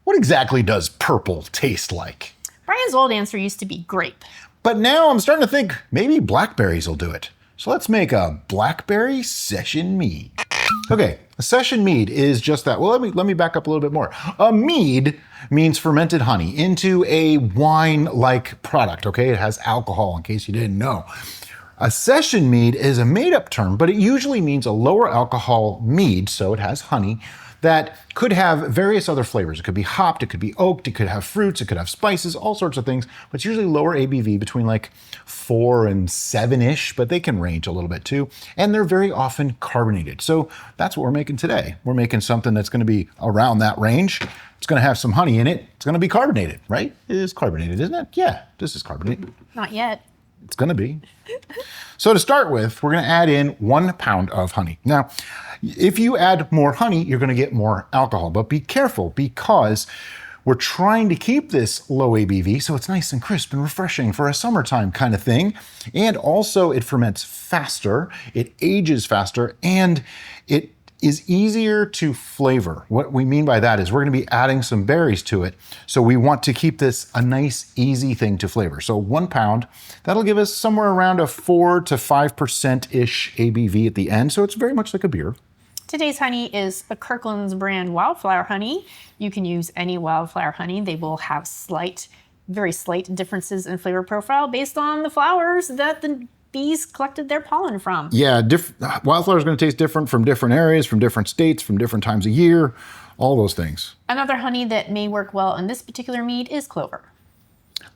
What exactly does purple taste like? Brian's old answer used to be grape. But now I'm starting to think maybe blackberries will do it. So let's make a Blackberry Session Mead. Okay, a session mead is just that. Well, let me back up a little bit more. A mead means fermented honey into a wine-like product, okay? It has alcohol, in case you didn't know. A session mead is a made-up term, but it usually means a lower alcohol mead, so it has honey, that could have various other flavors. It could be hopped, it could be oaked, it could have fruits, it could have spices, all sorts of things, but it's usually lower ABV, between like 4 and 7-ish, but they can range a little bit too. And they're very often carbonated. So that's what we're making today. We're making something that's gonna be around that range. It's gonna have some honey in it. It's gonna be carbonated, right? It is carbonated, isn't it? Yeah, this is carbonated. Not yet. It's gonna be. So to start with, we're gonna add in 1 pound of honey. Now, if you add more honey, you're gonna get more alcohol, but be careful because we're trying to keep this low ABV so it's nice and crisp and refreshing for a summertime kind of thing. And also it ferments faster, it ages faster, and it is easier to flavor. What we mean by that is we're gonna be adding some berries to it. So we want to keep this a nice, easy thing to flavor. So 1 pound, that'll give us somewhere around a 4 to 5%-ish ABV at the end. So it's very much like a beer. Today's honey is a Kirkland's brand Wildflower Honey. You can use any Wildflower Honey. They will have very slight differences in flavor profile based on the flowers that the bees collected their pollen from. Yeah, wildflower is going to taste different from different areas, from different states, from different times of year, all those things. Another honey that may work well in this particular mead is clover.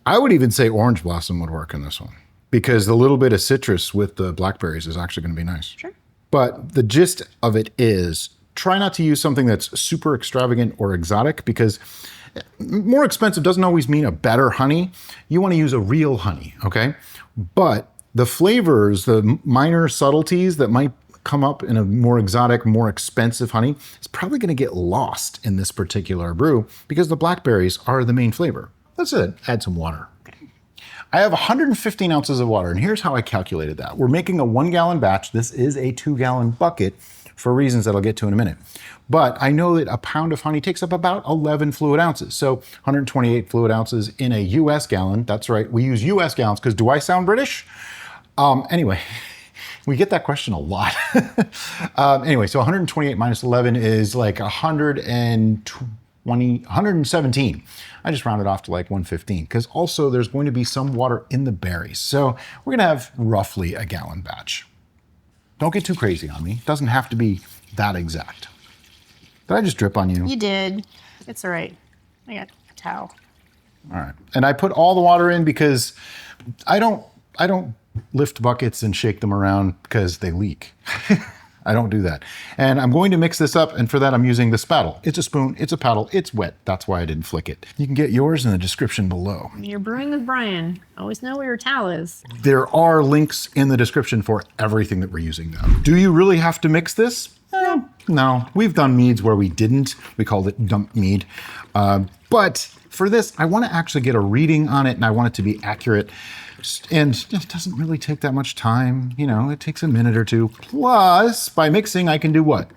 I would even say orange blossom would work in this one because the little bit of citrus with the blackberries is actually going to be nice. Sure. But the gist of it is try not to use something that's super extravagant or exotic because more expensive doesn't always mean a better honey. You want to use a real honey, okay? But the flavors, the minor subtleties that might come up in a more exotic, more expensive honey, is probably going to get lost in this particular brew because the blackberries are the main flavor. That's it. Add some water. I have 115 ounces of water, and here's how I calculated that. We're making a 1 gallon batch. This is a 2 gallon bucket for reasons that I'll get to in a minute. But I know that a pound of honey takes up about 11 fluid ounces. So 128 fluid ounces in a US gallon. That's right, we use US gallons because do I sound British? Anyway, we get that question a lot. Anyway, so 128 minus 11 is like 117. I just rounded off to like 115 because also there's going to be some water in the berries. So we're gonna have roughly a gallon batch. Don't get too crazy on me. It doesn't have to be that exact. Did I just drip on you? You did. It's all right. I got a towel. All right. And I put all the water in because I don't lift buckets and shake them around because they leak. I don't do that. And I'm going to mix this up, and for that I'm using the spattle. It's a spoon, it's a paddle, it's wet. That's why I didn't flick it. You can get yours in the description below. You're brewing with Brian. Always know where your towel is. There are links in the description for everything that we're using now. Do you really have to mix this? No. We've done meads where we didn't. We called it dump mead. But for this, I want to actually get a reading on it, and I want it to be accurate. And it doesn't really take that much time. You know, it takes a minute or two. Plus, by mixing, I can do what?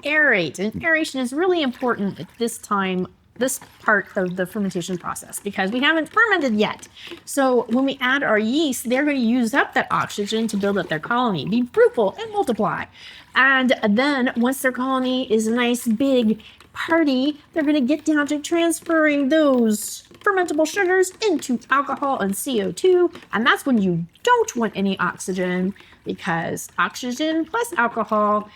Aerate. And aeration is really important at this time, this part of the fermentation process, because we haven't fermented yet. So when we add our yeast, they're going to use up that oxygen to build up their colony, be fruitful and multiply. And then once their colony is a nice big party, they're going to get down to transferring those fermentable sugars into alcohol and CO2. And that's when you don't want any oxygen, because oxygen plus alcohol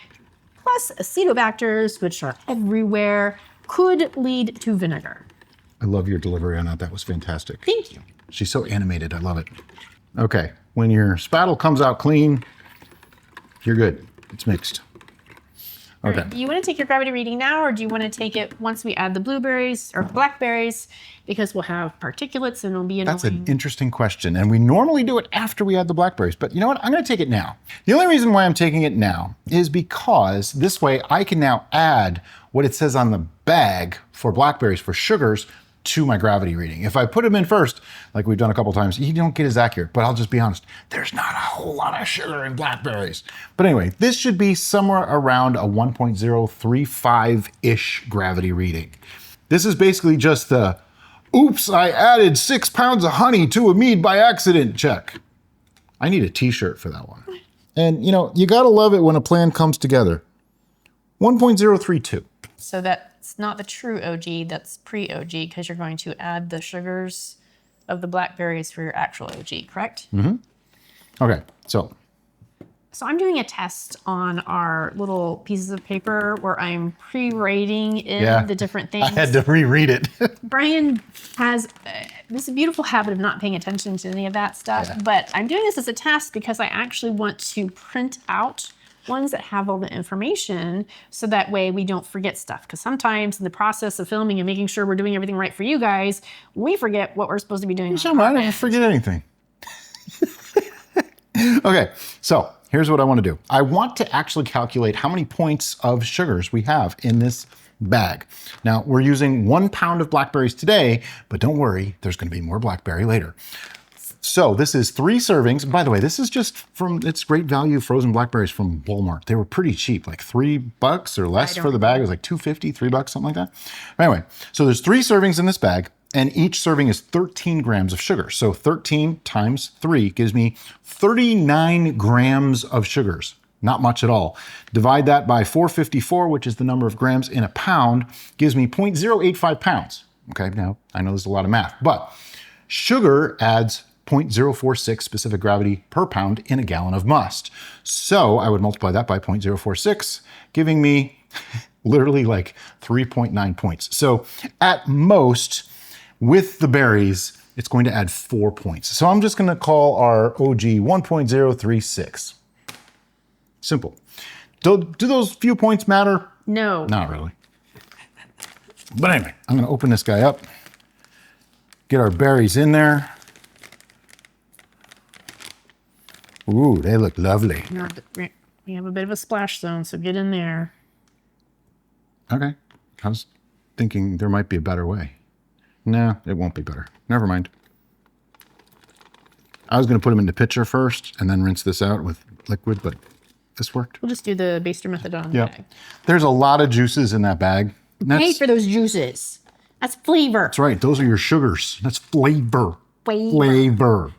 plus acetobacters, which are everywhere, could lead to vinegar. I love your delivery on that. That was fantastic. Thank you. She's so animated. I love it. Okay. When your spattle comes out clean, you're good. It's mixed. Okay. Right. Do you want to take your gravity reading now, or do you want to take it once we add the blueberries or blackberries? Because we'll have particulates and it'll be annoying. That's an interesting question. And we normally do it after we add the blackberries. But you know what? I'm going to take it now. The only reason why I'm taking it now is because this way I can now add what it says on the bag for blackberries, for sugars, to my gravity reading. If I put them in first, like we've done a couple times, you don't get as accurate, but I'll just be honest, there's not a whole lot of sugar in blackberries. But anyway, this should be somewhere around a 1.035-ish gravity reading. This is basically just the, oops, I added 6 pounds of honey to a mead by accident check. I need a t-shirt for that one. And you know, you gotta love it when a plan comes together. 1.032. So that's not the true OG, that's pre-OG, because you're going to add the sugars of the blackberries for your actual OG, correct? Mm-hmm. Okay, so I'm doing a test on our little pieces of paper where I'm pre-rating in the different things. I had to reread it. Brian has this beautiful habit of not paying attention to any of that stuff, but I'm doing this as a test because I actually want to print out ones that have all the information so that way we don't forget stuff. Because sometimes in the process of filming and making sure we're doing everything right for you guys, we forget what we're supposed to be doing. I never forget anything. Okay, so here's what I want to do. I want to actually calculate how many points of sugars we have in this bag. Now, we're using 1 pound of blackberries today, but don't worry, there's going to be more blackberry later. So this is 3 servings. By the way, this is just from, it's great value frozen blackberries from Walmart. They were pretty cheap, like $3 or less for the bag. It was like $2.50, $3, something like that. Anyway, so there's 3 servings in this bag, and each serving is 13 grams of sugar. So 13 times 3 gives me 39 grams of sugars. Not much at all. Divide that by 454, which is the number of grams in a pound, gives me 0.085 pounds. Okay, now I know there's a lot of math, but sugar adds 0.046 specific gravity per pound in a gallon of must. So I would multiply that by 0.046, giving me literally like 3.9 points. So at most, with the berries, it's going to add 4 points. So I'm just going to call our OG 1.036. Simple. Do those few points matter? No. Not really. But anyway, I'm going to open this guy up, get our berries in there. Ooh, they look lovely. We have a bit of a splash zone, so get in there. Okay. I was thinking there might be a better way. No, it won't be better. Never mind. I was going to put them in the pitcher first and then rinse this out with liquid, but this worked. We'll just do the baster method on the bag. There's a lot of juices in that bag. Pay for those juices. That's flavor. That's right. Those are your sugars. That's flavor. Flavor.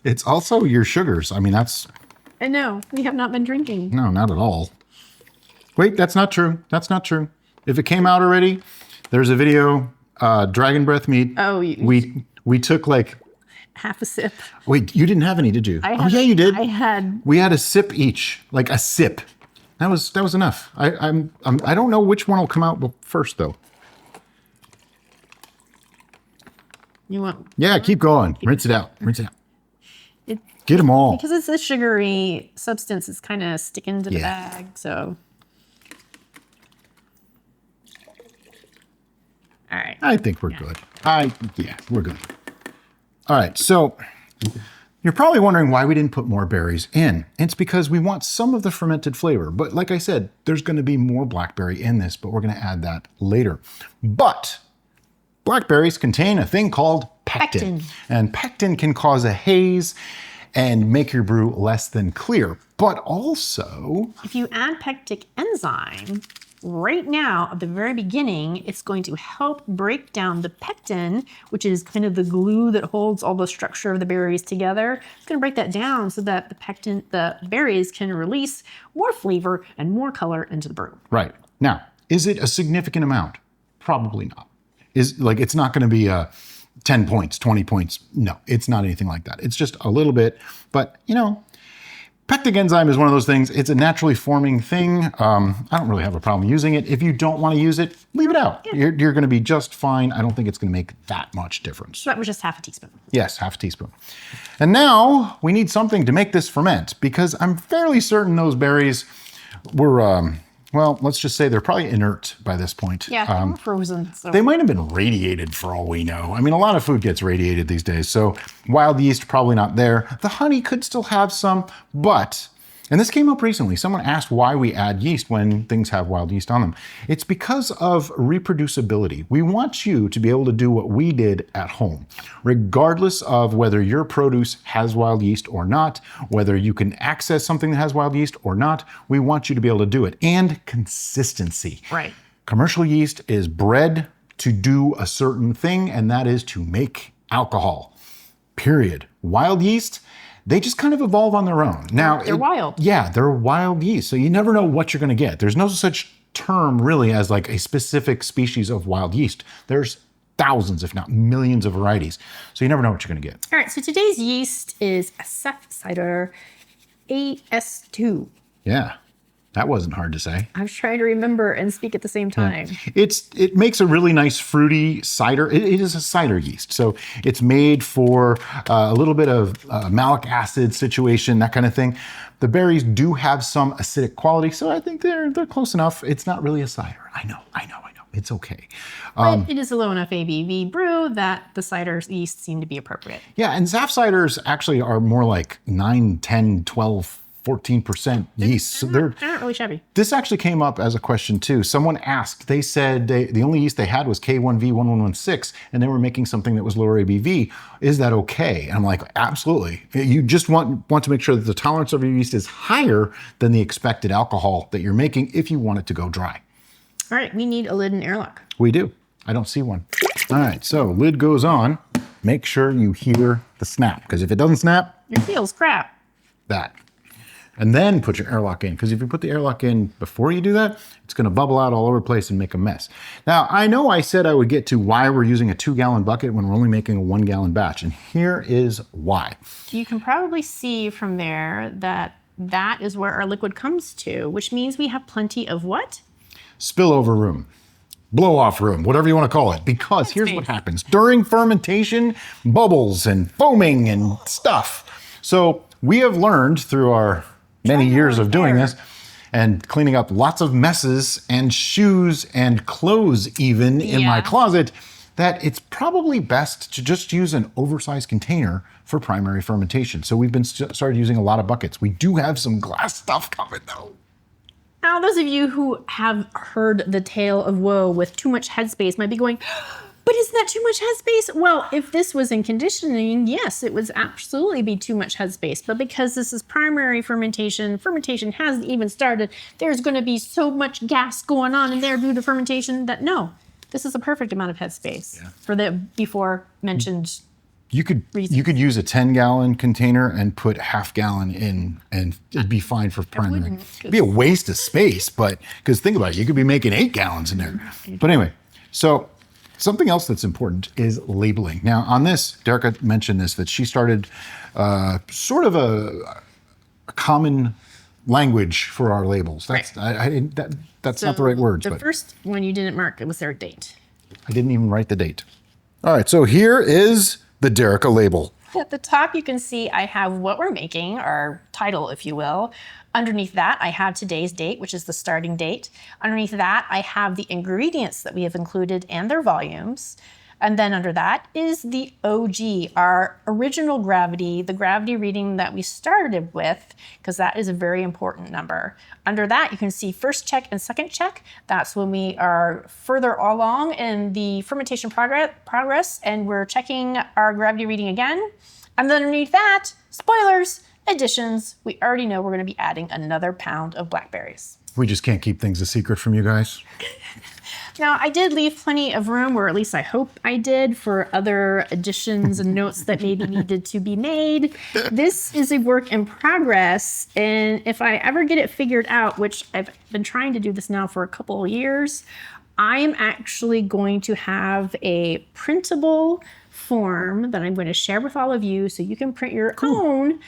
It's also your sugars. I mean, that's... I know. We have not been drinking. No, not at all. Wait, that's not true. That's not true. If it came out already, there's a video, Dragon Breath Mead. Oh, we took like... half a sip. Wait, you didn't have any, did you? Oh, yeah, you did. I had... We had a sip each, like a sip. That was enough. I don't know which one will come out first, though. You want... Yeah, keep going. Rinse it out. Rinse it out. Get them all. Because it's a sugary substance, it's kind of sticking to the bag, so... All right. I think we're good. Yeah, we're good. All right, so you're probably wondering why we didn't put more berries in. It's because we want some of the fermented flavor. But like I said, there's going to be more blackberry in this, but we're going to add that later. But blackberries contain a thing called pectin. And pectin can cause a haze and make your brew less than clear. But also... if you add pectic enzyme, right now, at the very beginning, it's going to help break down the pectin, which is kind of the glue that holds all the structure of the berries together. It's going to break that down so that the berries can release more flavor and more color into the brew. Right. Now, is it a significant amount? Probably not. It's not going to be 10 points, 20 points. No, it's not anything like that. It's just a little bit, but you know, pectic enzyme is one of those things. It's a naturally forming thing. I don't really have a problem using it. If you don't want to use it, leave it out. Yeah. You're going to be just fine. I don't think it's going to make that much difference. So that was just half a teaspoon. Yes, half a teaspoon. And now we need something to make this ferment because I'm fairly certain those berries were, well, let's just say they're probably inert by this point. Yeah, they were frozen. So. They might have been radiated for all we know. I mean, a lot of food gets radiated these days, so wild yeast probably not there. The honey could still have some, but, and this came up recently, someone asked why we add yeast when things have wild yeast on them. It's because of reproducibility. We want you to be able to do what we did at home, regardless of whether your produce has wild yeast or not, whether you can access something that has wild yeast or not, we want you to be able to do it. And consistency. Right. Commercial yeast is bred to do a certain thing, and that is to make alcohol. Period. Wild yeast, they just kind of evolve on their own. Now, they're wild. Yeah, they're wild yeast. So you never know what you're going to get. There's no such term really as like a specific species of wild yeast. There's thousands, if not millions of varieties. So you never know what you're going to get. All right, so today's yeast is Aseph Cider AS2. Yeah, that wasn't hard to say. I was trying to remember and speak at the same time. Yeah. It makes a really nice fruity cider. It is a cider yeast. So it's made for a little bit of malic acid situation, that kind of thing. The berries do have some acidic quality, so I think they're close enough. It's not really a cider. I know. It's okay. But it is a low enough ABV brew that the cider yeast seem to be appropriate. Yeah, and Zapf ciders actually are more like 9, 10, 12, 14% yeast. So they're not really shabby. This actually came up as a question too. Someone asked, they said the only yeast they had was K1V1116, and they were making something that was lower ABV. Is that okay? And I'm like, absolutely. You just want to make sure that the tolerance of your yeast is higher than the expected alcohol that you're making if you want it to go dry. All right, we need a lid and airlock. We do. I don't see one. All right, so lid goes on. Make sure you hear the snap, because if it doesn't snap, your feels crap. That. And then put your airlock in, because if you put the airlock in before you do that, it's going to bubble out all over the place and make a mess. Now, I know I said I would get to why we're using a 2-gallon bucket when we're only making a 1-gallon batch, and here is why. You can probably see from there that that is where our liquid comes to, which means we have plenty of what? Spillover room, blow off room, whatever you want to call it, because here's what happens. During fermentation, bubbles and foaming and stuff. So we have learned through our many years of doing this and cleaning up lots of messes and shoes and clothes even in my closet, that it's probably best to just use an oversized container for primary fermentation. So we've been started using a lot of buckets. We do have some glass stuff coming though. Now, those of you who have heard the tale of woe with too much headspace might be going, but isn't that too much headspace? Well, if this was in conditioning, yes, it would absolutely be too much headspace. But because this is primary fermentation, fermentation hasn't even started, there's going to be so much gas going on in there due to fermentation that no, this is a perfect amount of headspace for the before mentioned You could use a 10-gallon container and put half-gallon in, and it'd be fine for primary. It'd be a waste of space, but because think about it, you could be making 8 gallons in there. But anyway, so something else that's important is labeling. Now, on this, Derica mentioned this, that she started sort of a common language for our labels. That's that's not the right words. The first one you didn't mark, it was their date. I didn't even write the date. All right, so here is the Derica label. At the top, you can see I have what we're making, our title, if you will. Underneath that, I have today's date, which is the starting date. Underneath that, I have the ingredients that we have included and their volumes. And then under that is the OG, our original gravity, the gravity reading that we started with, because that is a very important number. Under that, you can see first check and second check. That's when we are further along in the fermentation progress, and we're checking our gravity reading again. And then underneath that, spoilers, additions. We already know we're going to be adding another pound of blackberries. We just can't keep things a secret from you guys. Now, I did leave plenty of room, or at least I hope I did, for other additions and notes that maybe needed to be made. This is a work in progress, and if I ever get it figured out, which I've been trying to do this now for a couple of years, I'm actually going to have a printable form that I'm going to share with all of you so you can print your own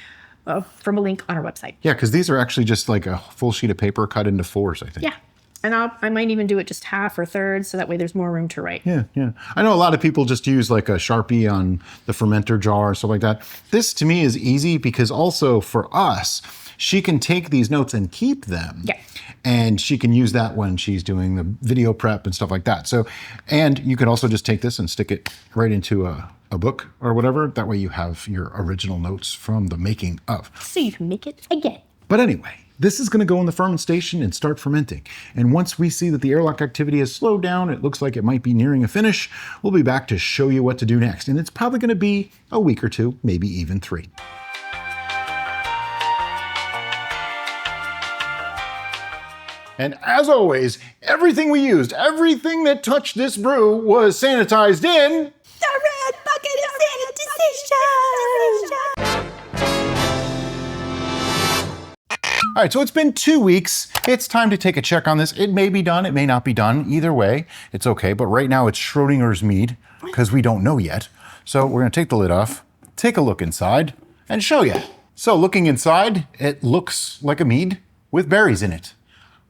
from a link on our website. Yeah, because these are actually just like a full sheet of paper cut into 4s, I think. Yeah. And I might even do it just half or thirds, so that way there's more room to write. Yeah. I know a lot of people just use like a Sharpie on the fermenter jar or stuff like that. This to me is easy because also for us, she can take these notes and keep them. Yeah. And she can use that when she's doing the video prep and stuff like that. So, and you could also just take this and stick it right into a book or whatever. That way you have your original notes from the making of. So you can make it again. But anyway, this is going to go in the ferment station and start fermenting. And once we see that the airlock activity has slowed down, it looks like it might be nearing a finish, we'll be back to show you what to do next. And it's probably going to be a week or 2, maybe even 3. And as always, everything we used, everything that touched this brew was sanitized in The red bucket of sanitization. All right, so it's been 2 weeks. It's time to take a check on this. It may be done, it may not be done. Either way, it's okay. But right now it's Schrodinger's mead because we don't know yet. So we're gonna take the lid off, take a look inside, and show you. So looking inside, it looks like a mead with berries in it.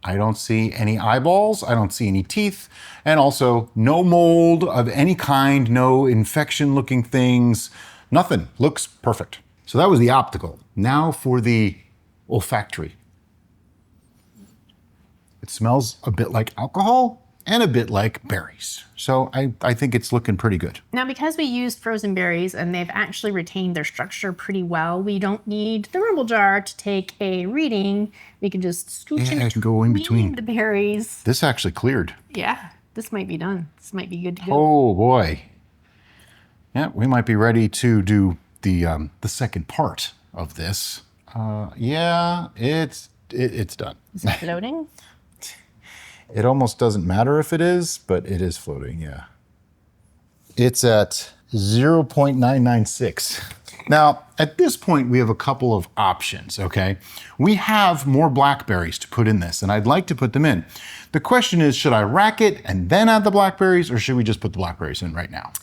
I don't see any eyeballs, I don't see any teeth, and also no mold of any kind, no infection looking things, nothing. Looks perfect. So that was the optical. Now for the olfactory. It smells a bit like alcohol and a bit like berries. So I think it's looking pretty good. Now, because we used frozen berries and they've actually retained their structure pretty well, we don't need the rumble jar to take a reading. We can just scooch Yeah, I can go in between the berries. This actually cleared. Yeah, this might be done. This might be good to go. Oh boy. Yeah, we might be ready to do the second part of this. Yeah, it's done. Is it floating? It almost doesn't matter if it is, but it is floating, yeah. It's at 0.996. Now, at this point, we have a couple of options, okay? We have more blackberries to put in this, and I'd like to put them in. The question is, should I rack it and then add the blackberries, or should we just put the blackberries in right now?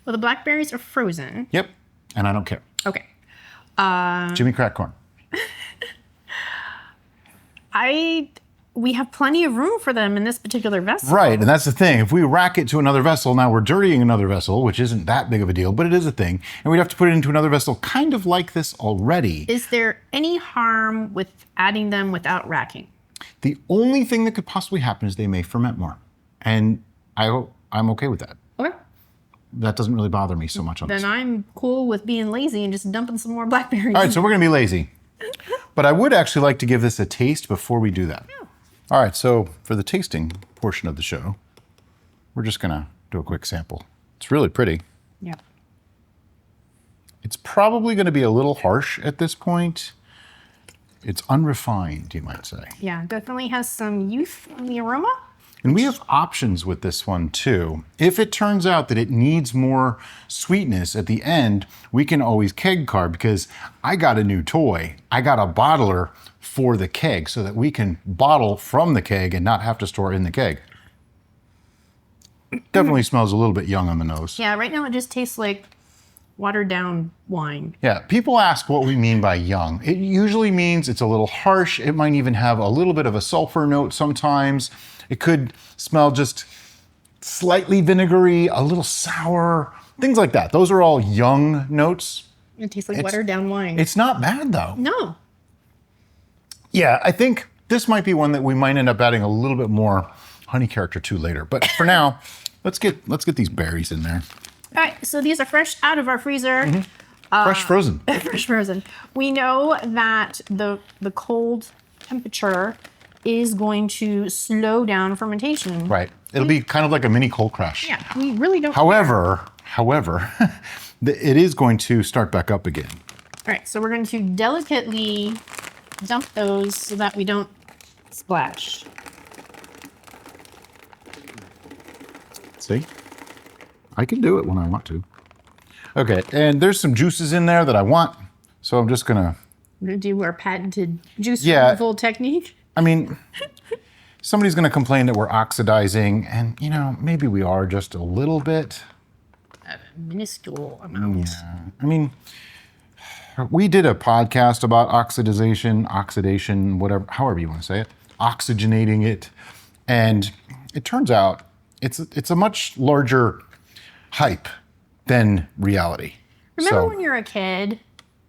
Well, the blackberries are frozen. Yep, and I don't care. Okay. Jimmy Crack Corn. We have plenty of room for them in this particular vessel. Right, and that's the thing. If we rack it to another vessel, now we're dirtying another vessel, which isn't that big of a deal, but it is a thing. And we'd have to put it into another vessel kind of like this already. Is there any harm with adding them without racking? The only thing that could possibly happen is they may ferment more. And I'm okay with that. Okay. That doesn't really bother me so much on this. Then I'm cool with being lazy and just dumping some more blackberries. All right, so we're gonna be lazy. But I would actually like to give this a taste before we do that. Yeah. All right, so for the tasting portion of the show, we're just gonna do a quick sample. It's really pretty. Yeah. It's probably gonna be a little harsh at this point. It's unrefined, you might say. Yeah, definitely has some youth in the aroma. And we have options with this one too. If it turns out that it needs more sweetness at the end, we can always keg carb because I got a new toy. I got a bottler for the keg so that we can bottle from the keg and not have to store in the keg. Definitely smells a little bit young on the nose. Yeah, right now it just tastes like watered down wine. Yeah, people ask what we mean by young. It usually means it's a little harsh. It might even have a little bit of a sulfur note sometimes. It could smell just slightly vinegary, a little sour, things like that. Those are all young notes. It tastes like watered down wine. It's not bad though. No. Yeah, I think this might be one that we might end up adding a little bit more honey character to later. But for now, let's get these berries in there. All right, so these are fresh out of our freezer. Mm-hmm. Fresh frozen. Fresh frozen. We know that the cold temperature is going to slow down fermentation. Right. It'll be kind of like a mini cold crash. Yeah, we really don't. However, it is going to start back up again. All right, so we're going to delicately dump those so that we don't splash. See? I can do it when I want to. Okay, and there's some juices in there that I want, so I'm just gonna... We're going to do our patented juice removal technique. I mean, somebody's gonna complain that we're oxidizing, and maybe we are just a little bit. A minuscule amount. Yeah, I mean, we did a podcast about oxidation, whatever, however you want to say it, oxygenating it, and it turns out it's a much larger hype than reality. Remember when you were a kid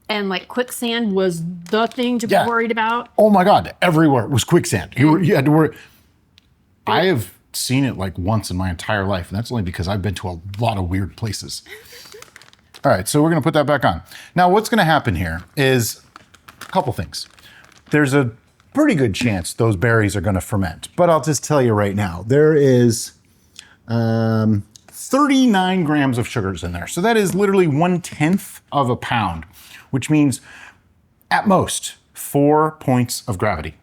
and like quicksand was the thing to be worried about? Oh my God, everywhere was quicksand. You had to worry. I have seen it like once in my entire life, and that's only because I've been to a lot of weird places. All right, so we're gonna put that back on. Now what's gonna happen here is a couple things. There's a pretty good chance those berries are gonna ferment, but I'll just tell you right now, there is 39 grams of sugars in there. So that is literally 1/10 of a pound, which means at most 4 points of gravity.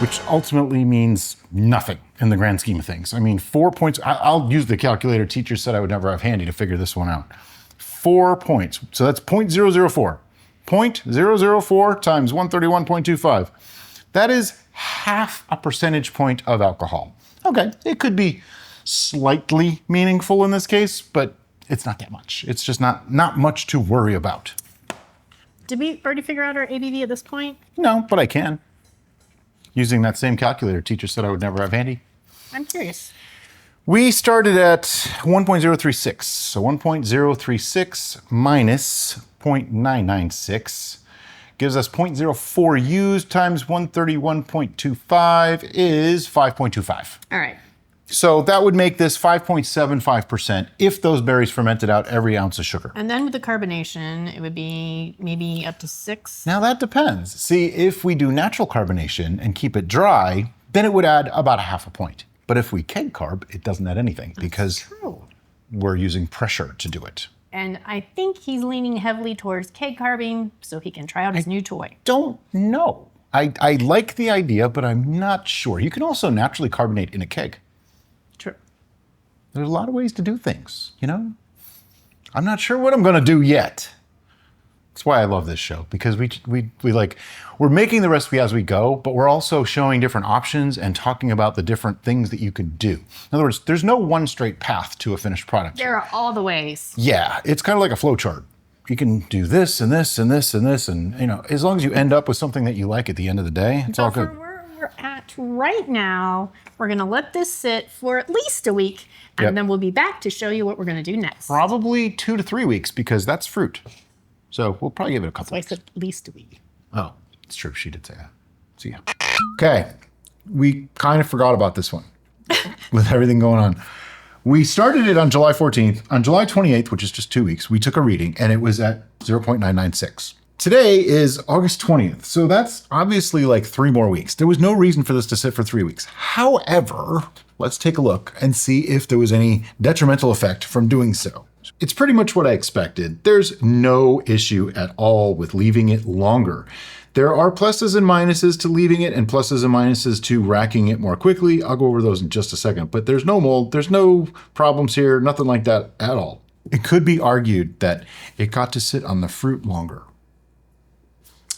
which ultimately means nothing in the grand scheme of things. I mean, 4 points, I'll use the calculator teacher said I would never have handy to figure this one out. 4 points, so that's 0.004. 0.004 times 131.25. That is half a percentage point of alcohol. Okay, it could be slightly meaningful in this case, but it's not that much. It's just not much to worry about. Did we already figure out our ABV at this point? No, but I can. Using that same calculator teacher said I would never have handy. I'm curious. We started at 1.036. So 1.036 minus 0.996 gives us 0.04 used times 131.25 is 5.25. All right. So that would make this 5.75% if those berries fermented out every ounce of sugar. And then with the carbonation, it would be maybe up to 6. Now that depends. See, if we do natural carbonation and keep it dry, then it would add about 0.5 point. But if we keg carb, it doesn't add anything because we're using pressure to do it. And I think he's leaning heavily towards keg carbing so he can try out his new toy. Don't know. I like the idea, but I'm not sure. You can also naturally carbonate in a keg. True. There's a lot of ways to do things, you know? I'm not sure what I'm gonna do yet. That's why I love this show, because we're making the recipe as we go, but we're also showing different options and talking about the different things that you could do. In other words, there's no one straight path to a finished product. There are all the ways. Yeah, it's kind of like a flow chart. You can do this and this and this and this, and you know, as long as you end up with something that you like at the end of the day, it's all good. Where we're at right now, we're gonna let this sit for at least a week, and then we'll be back to show you what we're gonna do next. Probably 2 to 3 weeks, because that's fruit. So we'll probably give it a couple. So I said at least a week. Oh, it's true. She did say that. See ya. Okay, we kind of forgot about this one with everything going on. We started it on July 14th. On July 28th, which is just 2 weeks, we took a reading and it was at 0.996. Today is August 20th, so that's obviously like 3 more weeks. There was no reason for this to sit for 3 weeks. However, let's take a look and see if there was any detrimental effect from doing so. It's pretty much what I expected. There's no issue at all with leaving it longer. There are pluses and minuses to leaving it and pluses and minuses to racking it more quickly. I'll go over those in just a second, but there's no mold, there's no problems here, nothing like that at all. It could be argued that it got to sit on the fruit longer.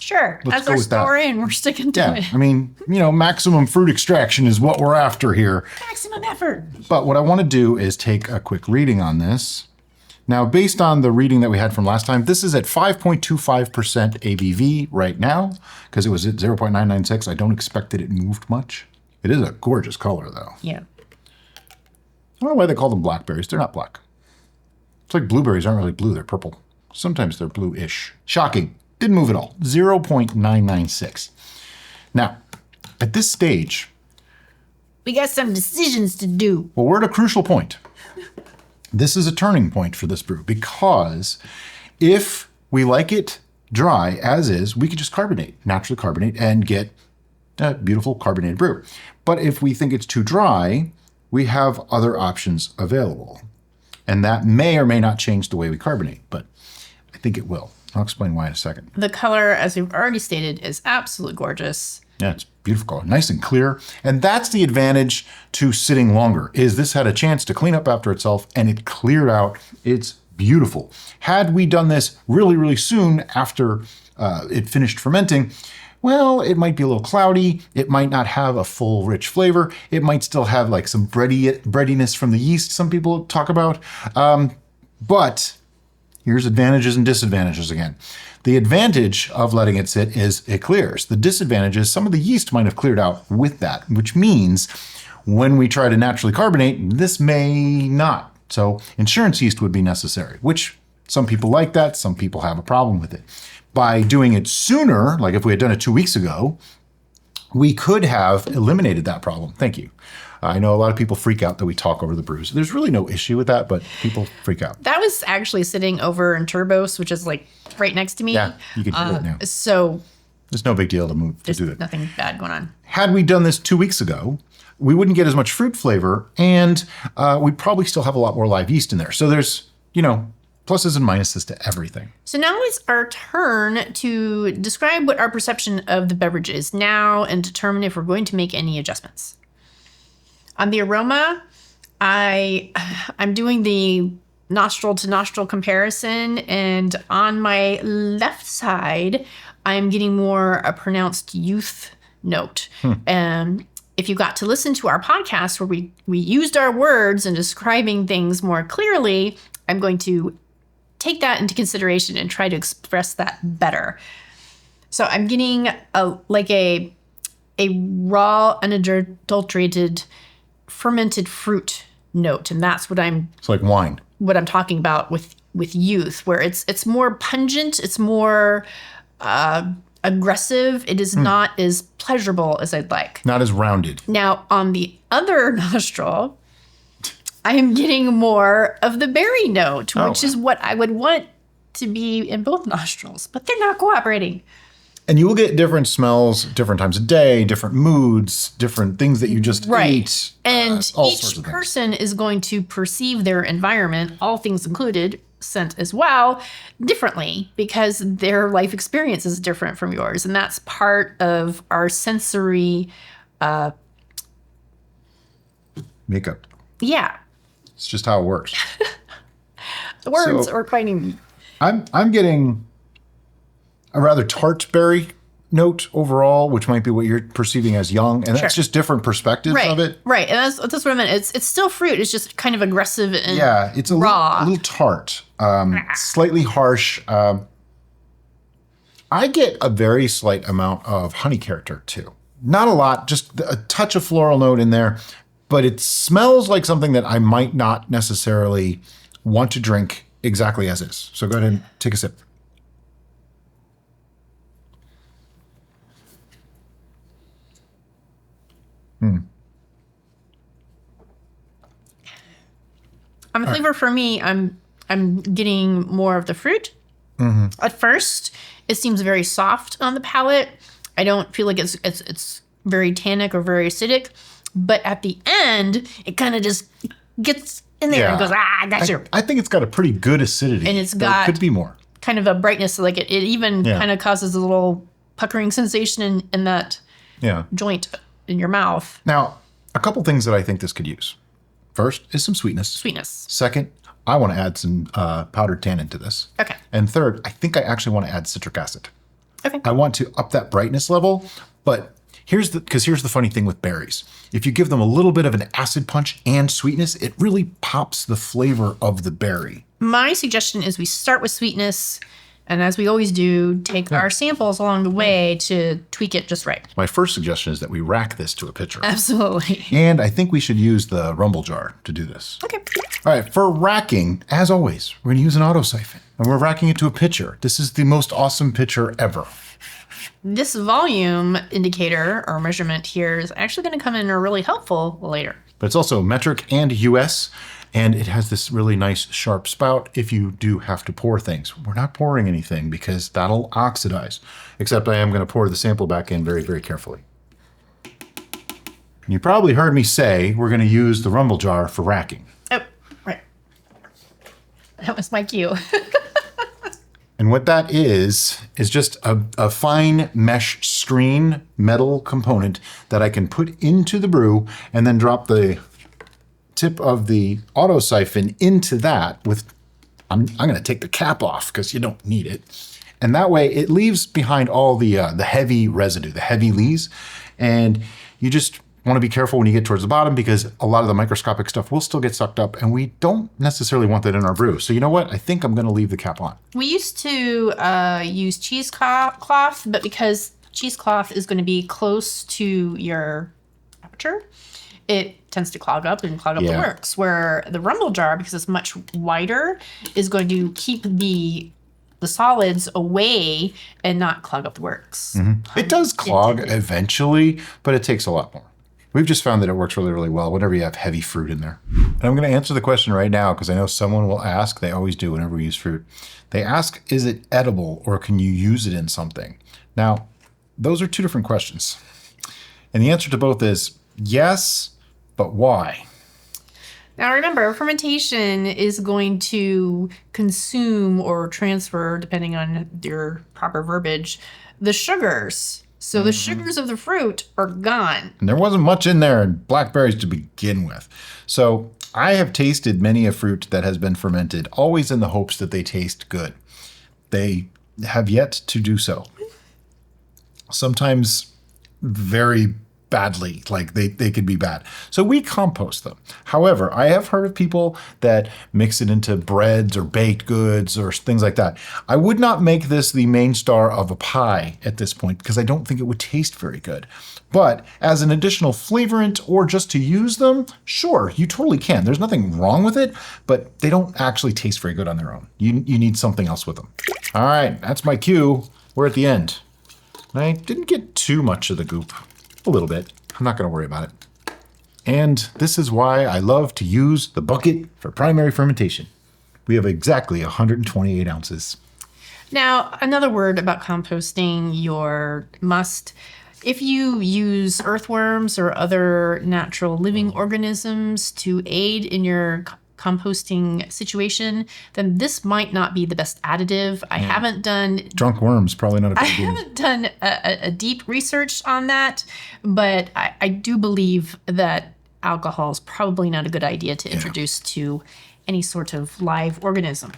Sure, that's our story and we're sticking to it. I mean, you know, maximum fruit extraction is what we're after here. Maximum effort. But what I want to do is take a quick reading on this. Now, based on the reading that we had from last time, this is at 5.25% ABV right now, because it was at 0.996. I don't expect that it moved much. It is a gorgeous color, though. Yeah. I don't know why they call them blackberries. They're not black. It's like blueberries aren't really blue. They're purple. Sometimes they're blue-ish. Shocking. Didn't move at all. 0.996. Now, at this stage, we got some decisions to do. Well, we're at a crucial point. This is a turning point for this brew, because if we like it dry as is, we could just naturally carbonate, and get a beautiful carbonated brew. But if we think it's too dry, we have other options available. And that may or may not change the way we carbonate, but I think it will. I'll explain why in a second. The color, as we've already stated, is absolutely gorgeous. Yeah, it's beautiful color, nice and clear. And that's the advantage to sitting longer, is this had a chance to clean up after itself and it cleared out. It's beautiful. Had we done this really, really soon after it finished fermenting, well, it might be a little cloudy. It might not have a full, rich flavor. It might still have like some breadiness from the yeast some people talk about. But here's advantages and disadvantages again. The advantage of letting it sit is it clears. The disadvantage is some of the yeast might have cleared out with that, which means when we try to naturally carbonate, this may not. So insurance yeast would be necessary, which some people like that, some people have a problem with it. By doing it sooner, like if we had done it 2 weeks ago, we could have eliminated that problem. Thank you. I know a lot of people freak out that we talk over the brews. There's really no issue with that, but people freak out. That was actually sitting over in Turbos, which is like right next to me. Yeah, you can do it now. So there's no big deal to move to do it. Nothing bad going on. Had we done this 2 weeks ago, we wouldn't get as much fruit flavor, and we'd probably still have a lot more live yeast in there. So there's, pluses and minuses to everything. So now it's our turn to describe what our perception of the beverage is now and determine if we're going to make any adjustments. On the aroma, I'm doing the nostril to nostril comparison, and on my left side, I'm getting more a pronounced youth note. And if you got to listen to our podcast where we used our words in describing things more clearly, I'm going to take that into consideration and try to express that better. So I'm getting a raw, unadulterated, fermented fruit note, and that's It's like wine. what I'm talking about with youth, where it's more pungent, it's more aggressive. It is not as pleasurable as I'd like. Not as rounded. Now, on the other nostril, I am getting more of the berry note, which is what I would want to be in both nostrils, but they're not cooperating. And you will get different smells, different times of day, different moods, different things that you just ate. And all each sorts of things. person is going to perceive their environment, all things included, scent as well, differently because their life experience is different from yours. And that's part of our sensory Makeup. Yeah. It's just how it works. The words are quite. I'm getting a rather tart berry note overall, which might be what you're perceiving as young, and that's just different perspectives of it. Right, and that's what I meant. It's still fruit. It's just kind of aggressive and it's a raw. little tart, slightly harsh. I get a very slight amount of honey character too. Not a lot, just a touch of floral note in there, but it smells like something that I might not necessarily want to drink exactly as is. So go ahead and take a sip. On the flavor for me, I'm getting more of the fruit. At first, it seems very soft on the palate. I don't feel like it's very tannic or very acidic, but at the end, it kind of just gets in there and goes, gotcha. I think it's got a pretty good acidity. And it's got could be more. Kind of a brightness, like it even kind of causes a little puckering sensation in that joint in your mouth. Now, a couple things that I think this could use. First is some sweetness. Second, I want to add some powdered tannin to this. Okay. And third, I think I actually want to add citric acid. Okay. I want to up that brightness level, but here's the funny thing with berries. If you give them a little bit of an acid punch and sweetness, it really pops the flavor of the berry. My suggestion is we start with sweetness, and as we always do, take our samples along the way to tweak it just right. My first suggestion is that we rack this to a pitcher. Absolutely. And I think we should use the rumble jar to do this. Okay. All right, for racking, as always, we're gonna use an auto siphon, and we're racking it to a pitcher. This is the most awesome pitcher ever. This volume indicator or measurement here is actually going to come in really helpful later. But it's also metric and US, and it has this really nice sharp spout if you do have to pour things. We're not pouring anything because that'll oxidize, except I am going to pour the sample back in very, very carefully. You probably heard me say we're going to use the rumble jar for racking. Oh, right. That was my cue. And what that is just a fine mesh screen metal component that I can put into the brew and then drop the tip of the auto siphon into that with, I'm going to take the cap off because you don't need it. And that way it leaves behind all the heavy residue, the heavy lees. And you just want to be careful when you get towards the bottom because a lot of the microscopic stuff will still get sucked up and we don't necessarily want that in our brew. So you know what? I think I'm going to leave the cap on. We used to use cheesecloth, but because cheesecloth is going to be close to your aperture, it tends to clog up the works. Where the rumble jar, because it's much wider, is going to keep the solids away and not clog up the works. It does clog eventually, but it takes a lot more. We've just found that it works really, really well whenever you have heavy fruit in there. And I'm going to answer the question right now because I know someone will ask. They always do whenever we use fruit. They ask, is it edible or can you use it in something? Now, those are two different questions. And the answer to both is yes, but why? Now remember, fermentation is going to consume or transfer, depending on your proper verbiage, the sugars. So the sugars of the fruit are gone. And there wasn't much in there in blackberries to begin with. So I have tasted many a fruit that has been fermented, always in the hopes that they taste good. They have yet to do so. Sometimes very badly, like they could be bad. So we compost them. However, I have heard of people that mix it into breads or baked goods or things like that. I would not make this the main star of a pie at this point because I don't think it would taste very good. But as an additional flavorant or just to use them, sure, you totally can. There's nothing wrong with it, but they don't actually taste very good on their own. You need something else with them. All right, that's my cue. We're at the end. I didn't get too much of the goop. A little bit. I'm not going to worry about it. And this is why I love to use the bucket for primary fermentation. We have exactly 128 ounces. Now, another word about composting your must. If you use earthworms or other natural living organisms to aid in your composting situation, then this might not be the best additive. I haven't done... Drunk worms, probably not a good idea. I haven't done a deep research on that, but I do believe that alcohol is probably not a good idea to introduce to any sort of live organism.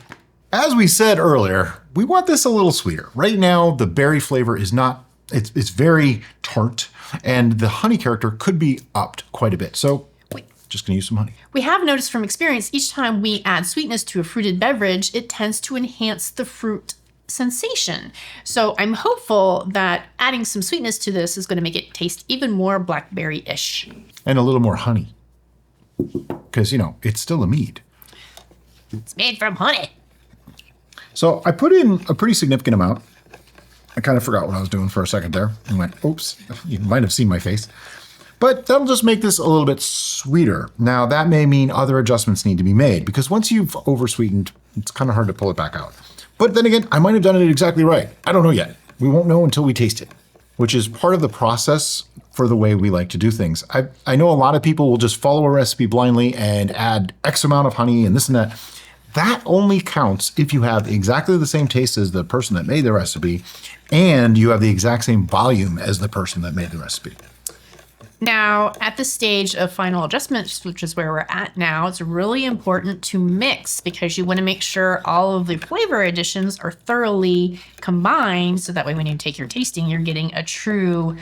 As we said earlier, we want this a little sweeter. Right now, the berry flavor is not, it's very tart, and the honey character could be upped quite a bit. So just gonna use some honey. We have noticed from experience, each time we add sweetness to a fruited beverage, it tends to enhance the fruit sensation. So I'm hopeful that adding some sweetness to this is gonna make it taste even more blackberry-ish. And a little more honey. Because, you know, it's still a mead. It's made from honey. So I put in a pretty significant amount. I kind of forgot what I was doing for a second there and went, oops, you might have seen my face. But that'll just make this a little bit sweeter. Now, that may mean other adjustments need to be made because once you've oversweetened, it's kind of hard to pull it back out. But then again, I might have done it exactly right. I don't know yet. We won't know until we taste it, which is part of the process for the way we like to do things. I know a lot of people will just follow a recipe blindly and add X amount of honey and this and that. That only counts if you have exactly the same taste as the person that made the recipe and you have the exact same volume as the person that made the recipe. Now, at the stage of final adjustments, which is where we're at now, it's really important to mix because you want to make sure all of the flavor additions are thoroughly combined so that way when you take your tasting, you're getting a true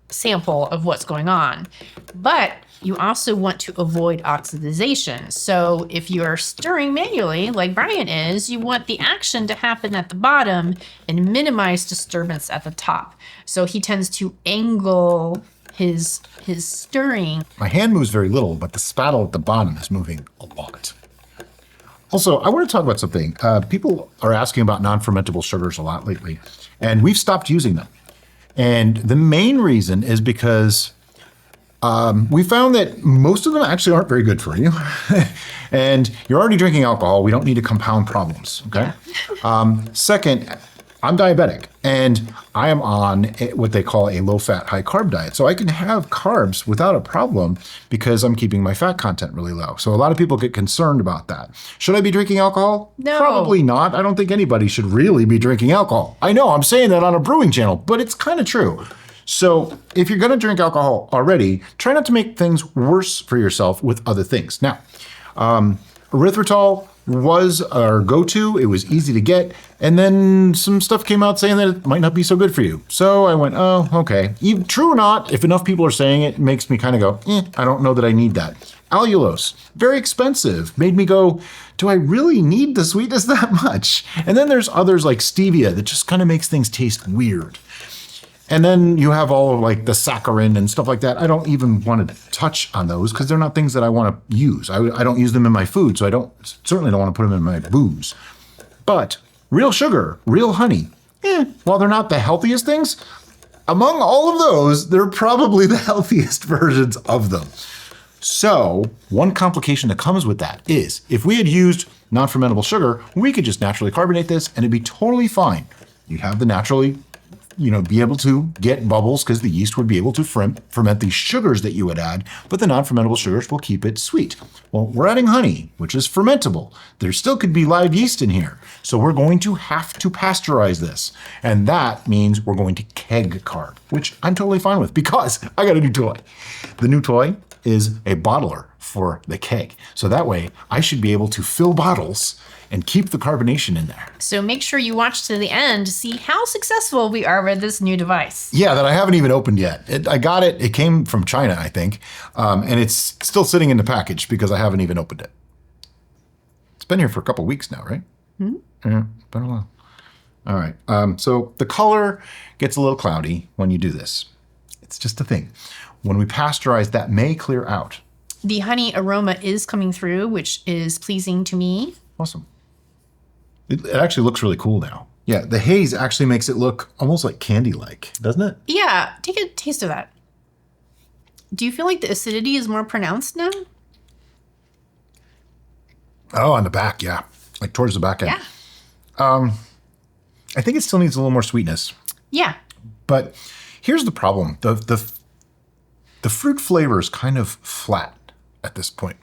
sample of what's going on. But you also want to avoid oxidization. So if you're stirring manually, like Brian is, you want the action to happen at the bottom and minimize disturbance at the top. So he tends to angle his stirring. My hand moves very little, but the spattle at the bottom is moving a lot. Also, I want to talk about something. People are asking about non-fermentable sugars a lot lately, and we've stopped using them. And the main reason is because we found that most of them actually aren't very good for you. And you're already drinking alcohol. We don't need to compound problems, okay? Second, I'm diabetic and I am on what they call a low-fat, high-carb diet. So I can have carbs without a problem because I'm keeping my fat content really low. So a lot of people get concerned about that. Should I be drinking alcohol? No. Probably not. I don't think anybody should really be drinking alcohol. I know I'm saying that on a brewing channel, but it's kind of true. So if you're going to drink alcohol already, try not to make things worse for yourself with other things. Now, erythritol was our go-to. It was easy to get. And then some stuff came out saying that it might not be so good for you. So I went, oh, okay. Even, true or not, if enough people are saying it, it makes me kind of go, I don't know that I need that. Allulose, very expensive. Made me go, do I really need the sweetness that much? And then there's others like stevia that just kind of makes things taste weird. And then you have all of like the saccharin and stuff like that. I don't even want to touch on those because they're not things that I want to use. I don't use them in my food, so I certainly don't want to put them in my booze. But real sugar, real honey, while they're not the healthiest things, among all of those, they're probably the healthiest versions of them. So one complication that comes with that is if we had used non-fermentable sugar, we could just naturally carbonate this and it'd be totally fine. You have the naturally be able to get bubbles because the yeast would be able to ferment these sugars that you would add, but the non-fermentable sugars will keep it sweet. Well, we're adding honey, which is fermentable. There still could be live yeast in here. So we're going to have to pasteurize this. And that means we're going to keg carb, which I'm totally fine with because I got a new toy. The new toy is a bottler for the keg. So that way I should be able to fill bottles and keep the carbonation in there. So make sure you watch to the end to see how successful we are with this new device. Yeah, that I haven't even opened yet. I got it. It came from China, I think. And it's still sitting in the package because I haven't even opened it. It's been here for a couple weeks now, right? Mm-hmm. Yeah, been a while. All right. So the color gets a little cloudy when you do this. It's just a thing. When we pasteurize, that may clear out. The honey aroma is coming through, which is pleasing to me. Awesome. It actually looks really cool now. Yeah, the haze actually makes it look almost like candy-like, doesn't it? Yeah, take a taste of that. Do you feel like the acidity is more pronounced now? Oh, on the back, yeah. Like towards the back end. Yeah. I think it still needs a little more sweetness. Yeah. But here's the problem. The fruit flavor is kind of flat at this point.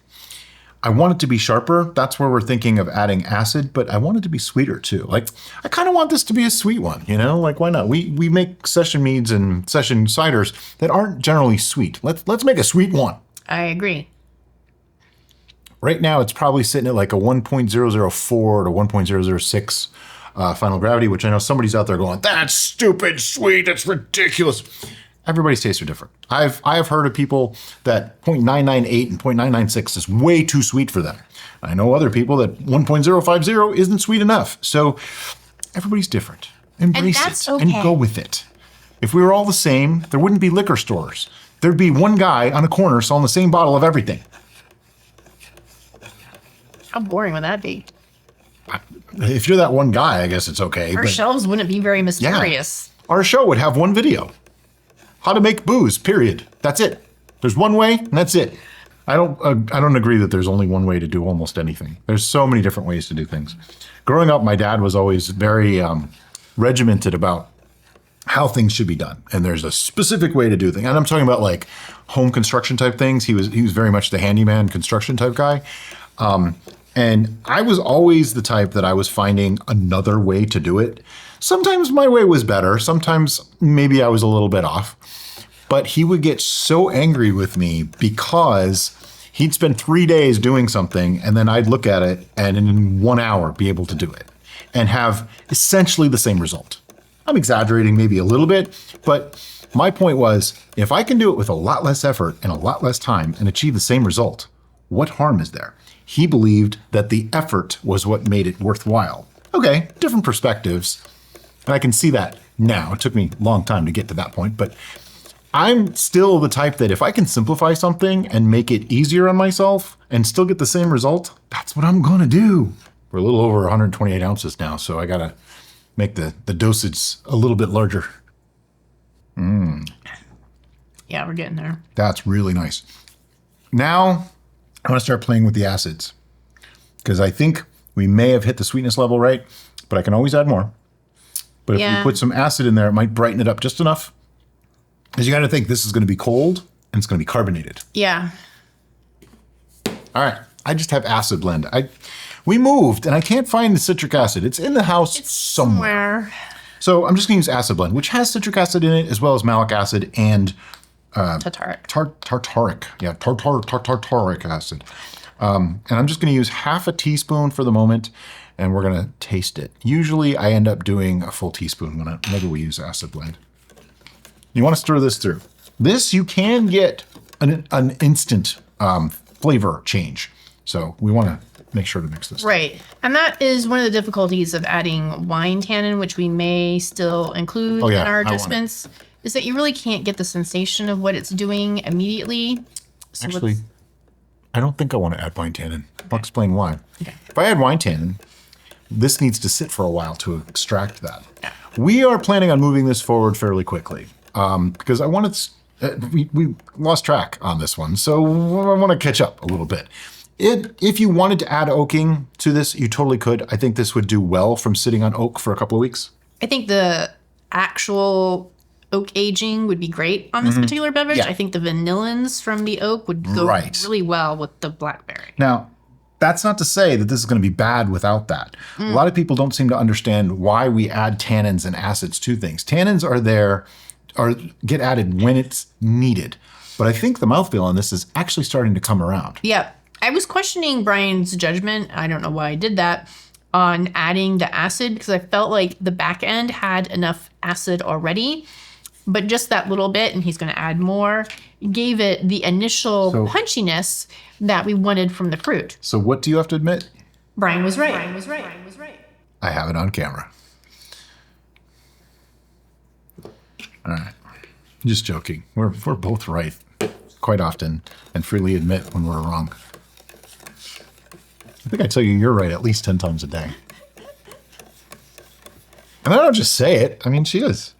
I want it to be sharper. That's where we're thinking of adding acid, but I want it to be sweeter too. Like, I kind of want this to be a sweet one, Like, why not? We make session meads and session ciders that aren't generally sweet. Let's make a sweet one. I agree. Right now, it's probably sitting at like a 1.004 to 1.006 final gravity, which I know somebody's out there going, that's stupid sweet, it's ridiculous. Everybody's tastes are different. I have heard of people that 0.998 and 0.996 is way too sweet for them. I know other people that 1.050 isn't sweet enough. So everybody's different. Embrace it and go with it. If we were all the same, there wouldn't be liquor stores. There'd be one guy on a corner selling the same bottle of everything. How boring would that be? If you're that one guy, I guess it's okay. Our shelves wouldn't be very mysterious. Yeah. Our show would have one video. How to make booze, period. That's it. There's one way, and that's it. I don't agree that there's only one way to do almost anything. There's so many different ways to do things. Growing up, my dad was always very regimented about how things should be done. And there's a specific way to do things. And I'm talking about like home construction type things. He was very much the handyman construction type guy. And I was always the type that I was finding another way to do it. Sometimes my way was better. Sometimes maybe I was a little bit off. But he would get so angry with me because he'd spend 3 days doing something and then I'd look at it and in 1 hour be able to do it and have essentially the same result. I'm exaggerating maybe a little bit, but my point was if I can do it with a lot less effort and a lot less time and achieve the same result, what harm is there? He believed that the effort was what made it worthwhile. Okay, different perspectives. And I can see that now. It took me a long time to get to that point, but I'm still the type that if I can simplify something and make it easier on myself and still get the same result, that's what I'm gonna do. We're a little over 128 ounces now, so I gotta make the dosage a little bit larger. Yeah, we're getting there. That's really nice. Now, I wanna start playing with the acids because I think we may have hit the sweetness level right, but I can always add more. But if we put some acid in there, it might brighten it up just enough. Because you got to think this is going to be cold and it's going to be carbonated. Yeah. All right. I just have acid blend. We moved and I can't find the citric acid. It's in the house somewhere. So I'm just going to use acid blend, which has citric acid in it as well as malic acid and tartaric. Tartaric acid. And I'm just going to use half a teaspoon for the moment. And we're going to taste it. Usually I end up doing a full teaspoon whenever we use acid blend. You want to stir this through. This, you can get an instant flavor change. So we want to make sure to mix this. Right. And that is one of the difficulties of adding wine tannin, which we may still include in our adjustments, is that you really can't get the sensation of what it's doing immediately. So actually, I don't think I want to add wine tannin. I'll explain why. Okay. If I add wine tannin, this needs to sit for a while to extract that. We are planning on moving this forward fairly quickly because I wanted we lost track on this one, so I want to catch up a little bit. If you wanted to add oaking to this, you totally could. I think this would do well from sitting on oak for a couple of weeks. I think the actual oak aging would be great on this particular beverage. Yeah. I think the vanillins from the oak would go really well with the blackberry. Now, that's not to say that this is going to be bad without that. A lot of people don't seem to understand why we add tannins and acids to things. Tannins are there, or get added when it's needed. But I think the mouthfeel on this is actually starting to come around. Yeah. I was questioning Brian's judgment. I don't know why I did that on adding the acid, because I felt like the back end had enough acid already, but just that little bit, and he's going to add more, gave it the initial punchiness that we wanted from the fruit. So what do you have to admit? Brian was right. I have it on camera. All right. Just joking. We're both right quite often and freely admit when we're wrong. I think I tell you you're right at least 10 times a day. And I don't just say it. I mean, she is.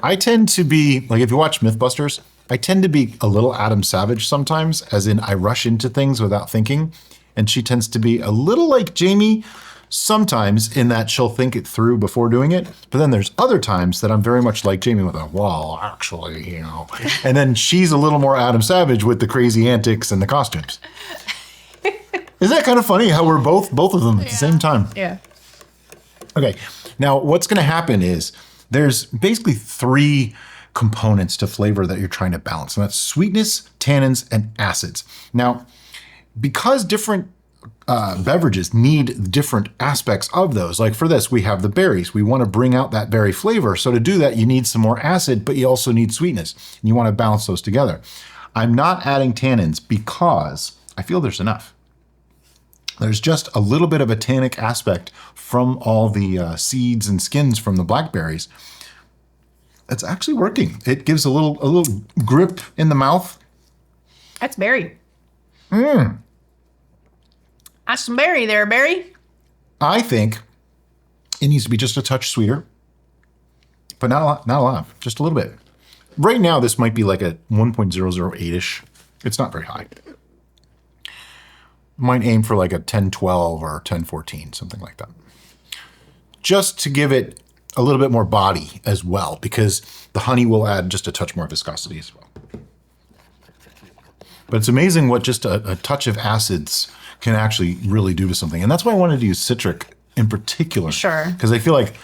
I tend to be, like if you watch Mythbusters, I tend to be a little Adam Savage sometimes, as in I rush into things without thinking. And she tends to be a little like Jamie sometimes in that she'll think it through before doing it. But then there's other times that I'm very much like Jamie with a, well, actually, you know. And then she's a little more Adam Savage with the crazy antics and the costumes. Isn't that kind of funny how we're both of them at the same time? Yeah. Okay, now what's going to happen is there's basically 3 components to flavor that you're trying to balance, and that's sweetness, tannins, and acids. Now, because different beverages need different aspects of those, like for this, we have the berries. We want to bring out that berry flavor. So to do that, you need some more acid, but you also need sweetness, and you want to balance those together. I'm not adding tannins because I feel there's enough. There's just a little bit of a tannic aspect from all the seeds and skins from the blackberries. It's actually working. It gives a little grip in the mouth. That's berry. That's some berry there, Barry. I think it needs to be just a touch sweeter, but not a lot, just a little bit. Right now, this might be like a 1.008-ish. It's not very high. Might aim for like a 1012 or 1014, something like that. Just to give it a little bit more body as well, because the honey will add just a touch more viscosity as well. But it's amazing what just a touch of acids can actually really do to something. And that's why I wanted to use citric in particular. Sure. Because I feel like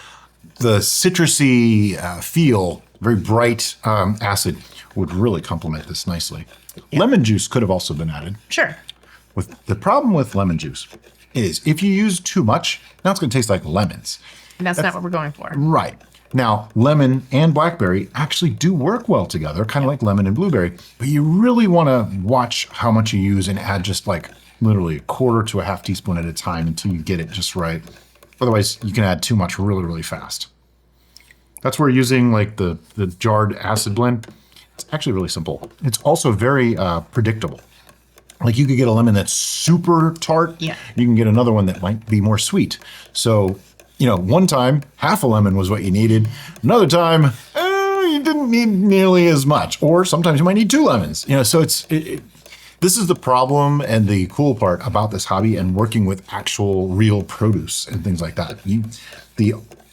the citrusy feel, very bright acid would really complement this nicely. Yeah. Lemon juice could have also been added. Sure. The problem with lemon juice is if you use too much, now it's going to taste like lemons. And that's not what we're going for. Right. Now, lemon and blackberry actually do work well together, kind of like lemon and blueberry, but you really want to watch how much you use and add just like literally a quarter to a half teaspoon at a time until you get it just right. Otherwise, you can add too much really, really fast. That's where using like the jarred acid blend, it's actually really simple. It's also very predictable. Like you could get a lemon that's super tart. Yeah. You can get another one that might be more sweet. So, you know, one time, half a lemon was what you needed. Another time, you didn't need nearly as much. Or sometimes you might need 2 lemons. You know, so this is the problem and the cool part about this hobby and working with actual real produce and things like that. The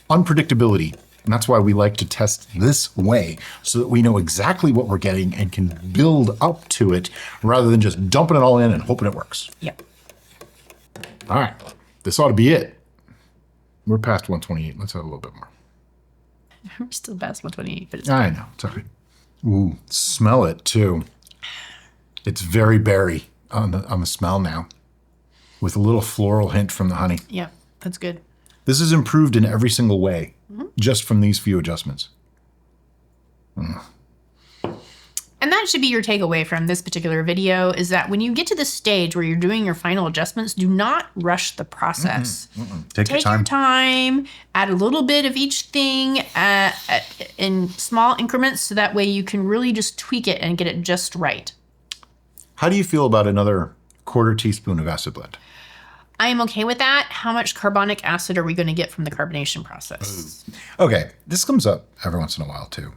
unpredictability. And that's why we like to test this way, so that we know exactly what we're getting and can build up to it rather than just dumping it all in and hoping it works. Yep. All right, this ought to be it. We're past 128. Let's have a little bit more. We're still past 128, but it's I know. Sorry. Ooh, smell it too. It's very berry on the smell now, with a little floral hint from the honey. Yeah, that's good. This is improved in every single way, just from these few adjustments. And that should be your takeaway from this particular video, is that when you get to the stage where you're doing your final adjustments, do not rush the process. Take your time. Add a little bit of each thing in small increments, so that way you can really just tweak it and get it just right. How do you feel about another quarter teaspoon of acid blend? I am okay with that. How much carbonic acid are we going to get from the carbonation process? Okay, this comes up every once in a while too.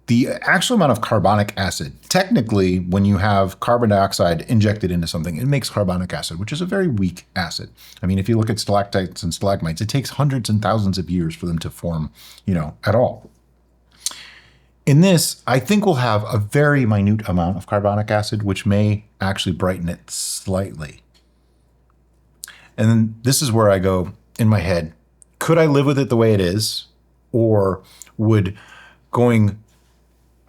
the actual amount of carbonic acid, technically, when you have carbon dioxide injected into something, it makes carbonic acid, which is a very weak acid. I mean, if you look at stalactites and stalagmites, it takes hundreds and thousands of years for them to form, at all. In this, I think we'll have a very minute amount of carbonic acid, which may actually brighten it slightly. And then this is where I go in my head, could I live with it the way it is? Or would going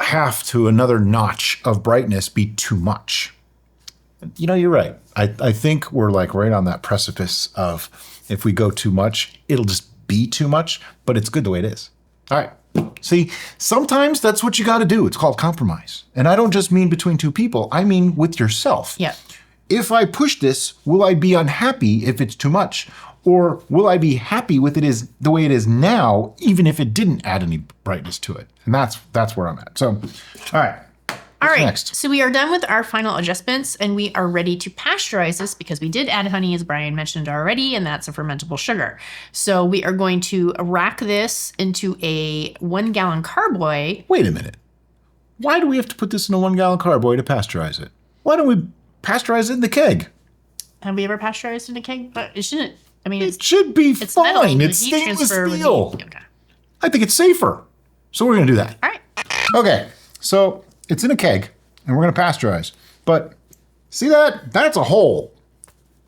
half to another notch of brightness be too much? You're right. I think we're like right on that precipice of if we go too much, it'll just be too much, but it's good the way it is. All right. See, sometimes that's what you got to do. It's called compromise. And I don't just mean between two people. I mean with yourself. Yeah. If I push this, will I be unhappy if it's too much? Or will I be happy with it is the way it is now, even if it didn't add any brightness to it? And that's where I'm at. So, all right. All right, next? So we are done with our final adjustments and we are ready to pasteurize this because we did add honey, as Brian mentioned already, and that's a fermentable sugar. So we are going to rack this into a 1 gallon carboy. Wait a minute. Why do we have to put this in a 1 gallon carboy to pasteurize it? Why don't we pasteurize it in the keg? Have we ever pasteurized in a keg? But it shouldn't. I mean, it should be fine. Metal, it's stainless steel. Okay. I think it's safer. So we're going to do that. All right. Okay. So it's in a keg and we're going to pasteurize. But see that? That's a hole.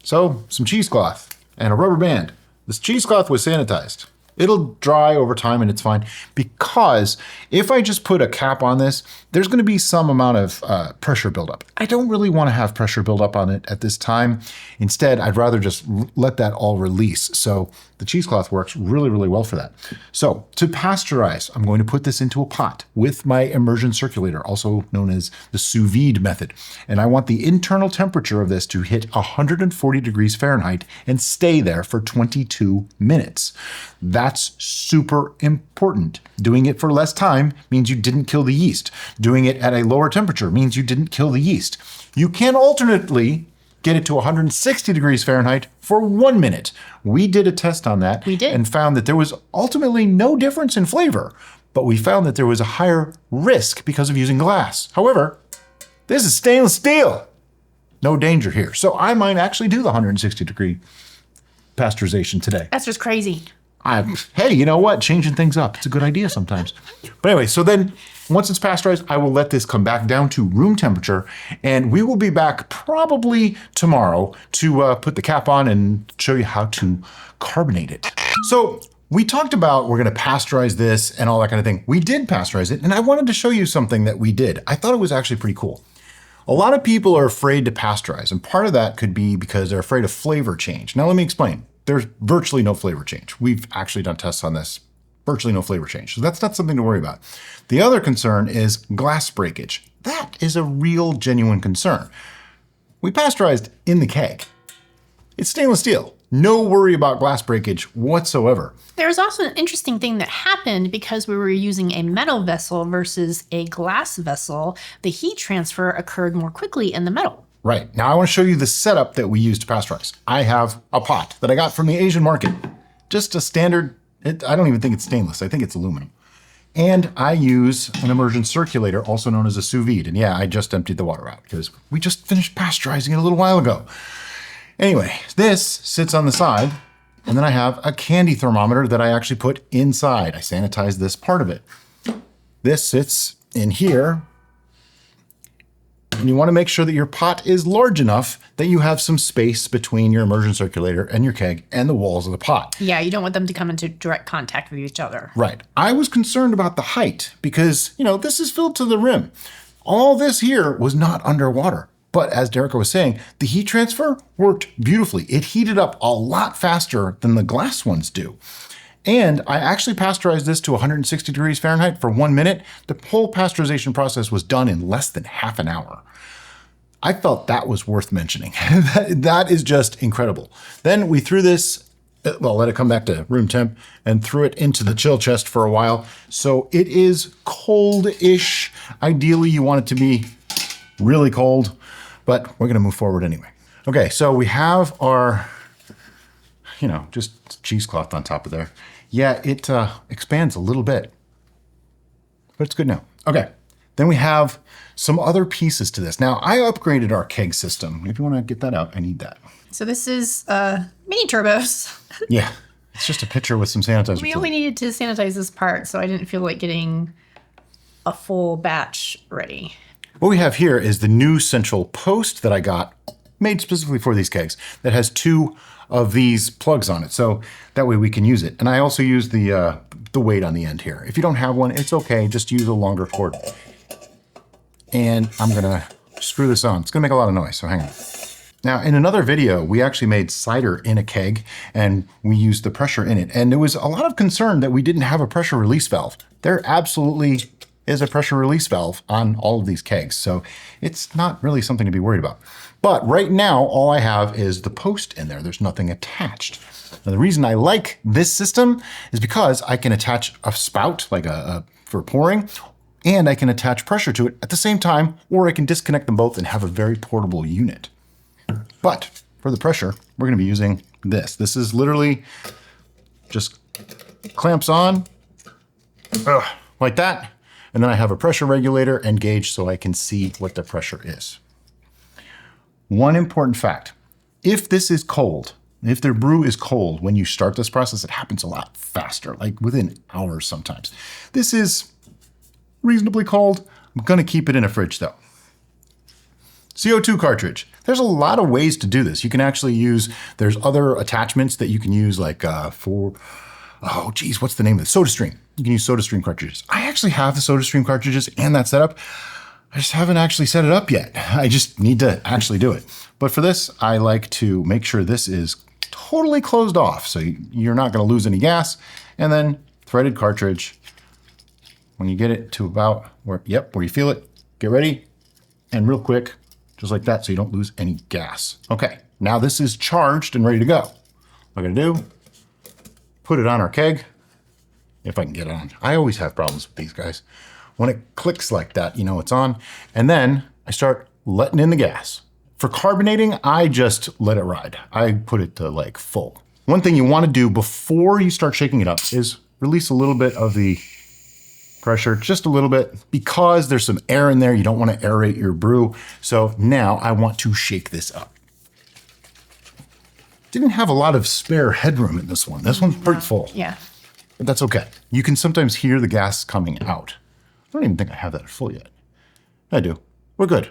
So some cheesecloth and a rubber band. This cheesecloth was sanitized. It'll dry over time and it's fine, because if I just put a cap on this, there's going to be some amount of pressure buildup. I don't really want to have pressure buildup on it at this time. Instead, I'd rather just let that all release. So the cheesecloth works really, really well for that. So to pasteurize, I'm going to put this into a pot with my immersion circulator, also known as the sous vide method. And I want the internal temperature of this to hit 140 degrees Fahrenheit and stay there for 22 minutes. That's super important. Doing it for less time means you didn't kill the yeast. Doing it at a lower temperature means you didn't kill the yeast. You can alternately get it to 160 degrees Fahrenheit for 1 minute. We did a test on that. We did. And found that there was ultimately no difference in flavor, but we found that there was a higher risk because of using glass. However, this is stainless steel. No danger here. So I might actually do the 160 degree pasteurization today. That's just crazy. Hey, you know what? Changing things up. It's a good idea sometimes. But anyway, so then once it's pasteurized, I will let this come back down to room temperature, and we will be back probably tomorrow to put the cap on and show you how to carbonate it. So we talked about we're going to pasteurize this and all that kind of thing. We did pasteurize it, and I wanted to show you something that we did. I thought it was actually pretty cool. A lot of people are afraid to pasteurize, and part of that could be because they're afraid of flavor change. Now, let me explain. There's virtually no flavor change. We've actually done tests on this. Virtually no flavor change. So that's not something to worry about. The other concern is glass breakage. That is a real, genuine concern. We pasteurized in the keg. It's stainless steel. No worry about glass breakage whatsoever. There's also an interesting thing that happened because we were using a metal vessel versus a glass vessel. The heat transfer occurred more quickly in the metal. Right. Now I want to show you the setup that we use to pasteurize. I have a pot that I got from the Asian market. Just a standard, I don't even think it's stainless. I think it's aluminum. And I use an immersion circulator, also known as a sous vide. And yeah, I just emptied the water out because we just finished pasteurizing it a little while ago. Anyway, this sits on the side, and then I have a candy thermometer that I actually put inside. I sanitized this part of it. This sits in here. And you want to make sure that your pot is large enough that you have some space between your immersion circulator and your keg and the walls of the pot. Yeah, you don't want them to come into direct contact with each other. Right. I was concerned about the height because, this is filled to the rim. All this here was not underwater. But as Derica was saying, the heat transfer worked beautifully. It heated up a lot faster than the glass ones do. And I actually pasteurized this to 160 degrees Fahrenheit for 1 minute. The whole pasteurization process was done in less than half an hour. I felt that was worth mentioning. That is just incredible. Then we threw this, let it come back to room temp, and threw it into the chill chest for a while. So it is cold-ish. Ideally, you want it to be really cold, but we're gonna move forward anyway. Okay, so we have our, just cheesecloth on top of there. Yeah, it expands a little bit, but it's good now. Okay, then we have some other pieces to this. Now, I upgraded our keg system. If you want to get that out, I need that. So this is mini turbos. Yeah, it's just a pitcher with some sanitizer. We only needed to sanitize this part, so I didn't feel like getting a full batch ready. What we have here is the new central post that I got, made specifically for these kegs, that has 2 of these plugs on it. So that way we can use it. And I also use the weight on the end here. If you don't have one, it's okay. Just use a longer cord. And I'm gonna screw this on. It's gonna make a lot of noise, so hang on. Now, in another video, we actually made cider in a keg and we used the pressure in it. And there was a lot of concern that we didn't have a pressure release valve. There absolutely is a pressure release valve on all of these kegs. So it's not really something to be worried about. But right now, all I have is the post in there. There's nothing attached. Now, the reason I like this system is because I can attach a spout, like for pouring, and I can attach pressure to it at the same time, or I can disconnect them both and have a very portable unit. But for the pressure, we're gonna be using this. This is literally just clamps on, like that. And then I have a pressure regulator and gauge so I can see what the pressure is. One important fact, if this is cold, if their brew is cold, when you start this process, it happens a lot faster, like within hours sometimes. This is reasonably cold. I'm gonna keep it in a fridge though. CO2 cartridge. There's a lot of ways to do this. You can actually use, there's other attachments that you can use like oh geez, what's the name of it? SodaStream. You can use SodaStream cartridges. I actually have the SodaStream cartridges and that setup. I just haven't actually set it up yet. I just need to actually do it. But for this, I like to make sure this is totally closed off so you're not gonna lose any gas. And then threaded cartridge. When you get it to about where you feel it, get ready. And real quick, just like that, so you don't lose any gas. Okay, now this is charged and ready to go. What I'm gonna do, put it on our keg, if I can get it on. I always have problems with these guys. When it clicks like that, you know it's on. And then I start letting in the gas. For carbonating, I just let it ride. I put it to like full. One thing you wanna do before you start shaking it up is release a little bit of the pressure, just a little bit, because there's some air in there. You don't want to aerate your brew. So now I want to shake this up. Didn't have a lot of spare headroom in this one. This one's pretty full. Yeah. But that's okay. You can sometimes hear the gas coming out. I don't even think I have that full yet. I do. We're good.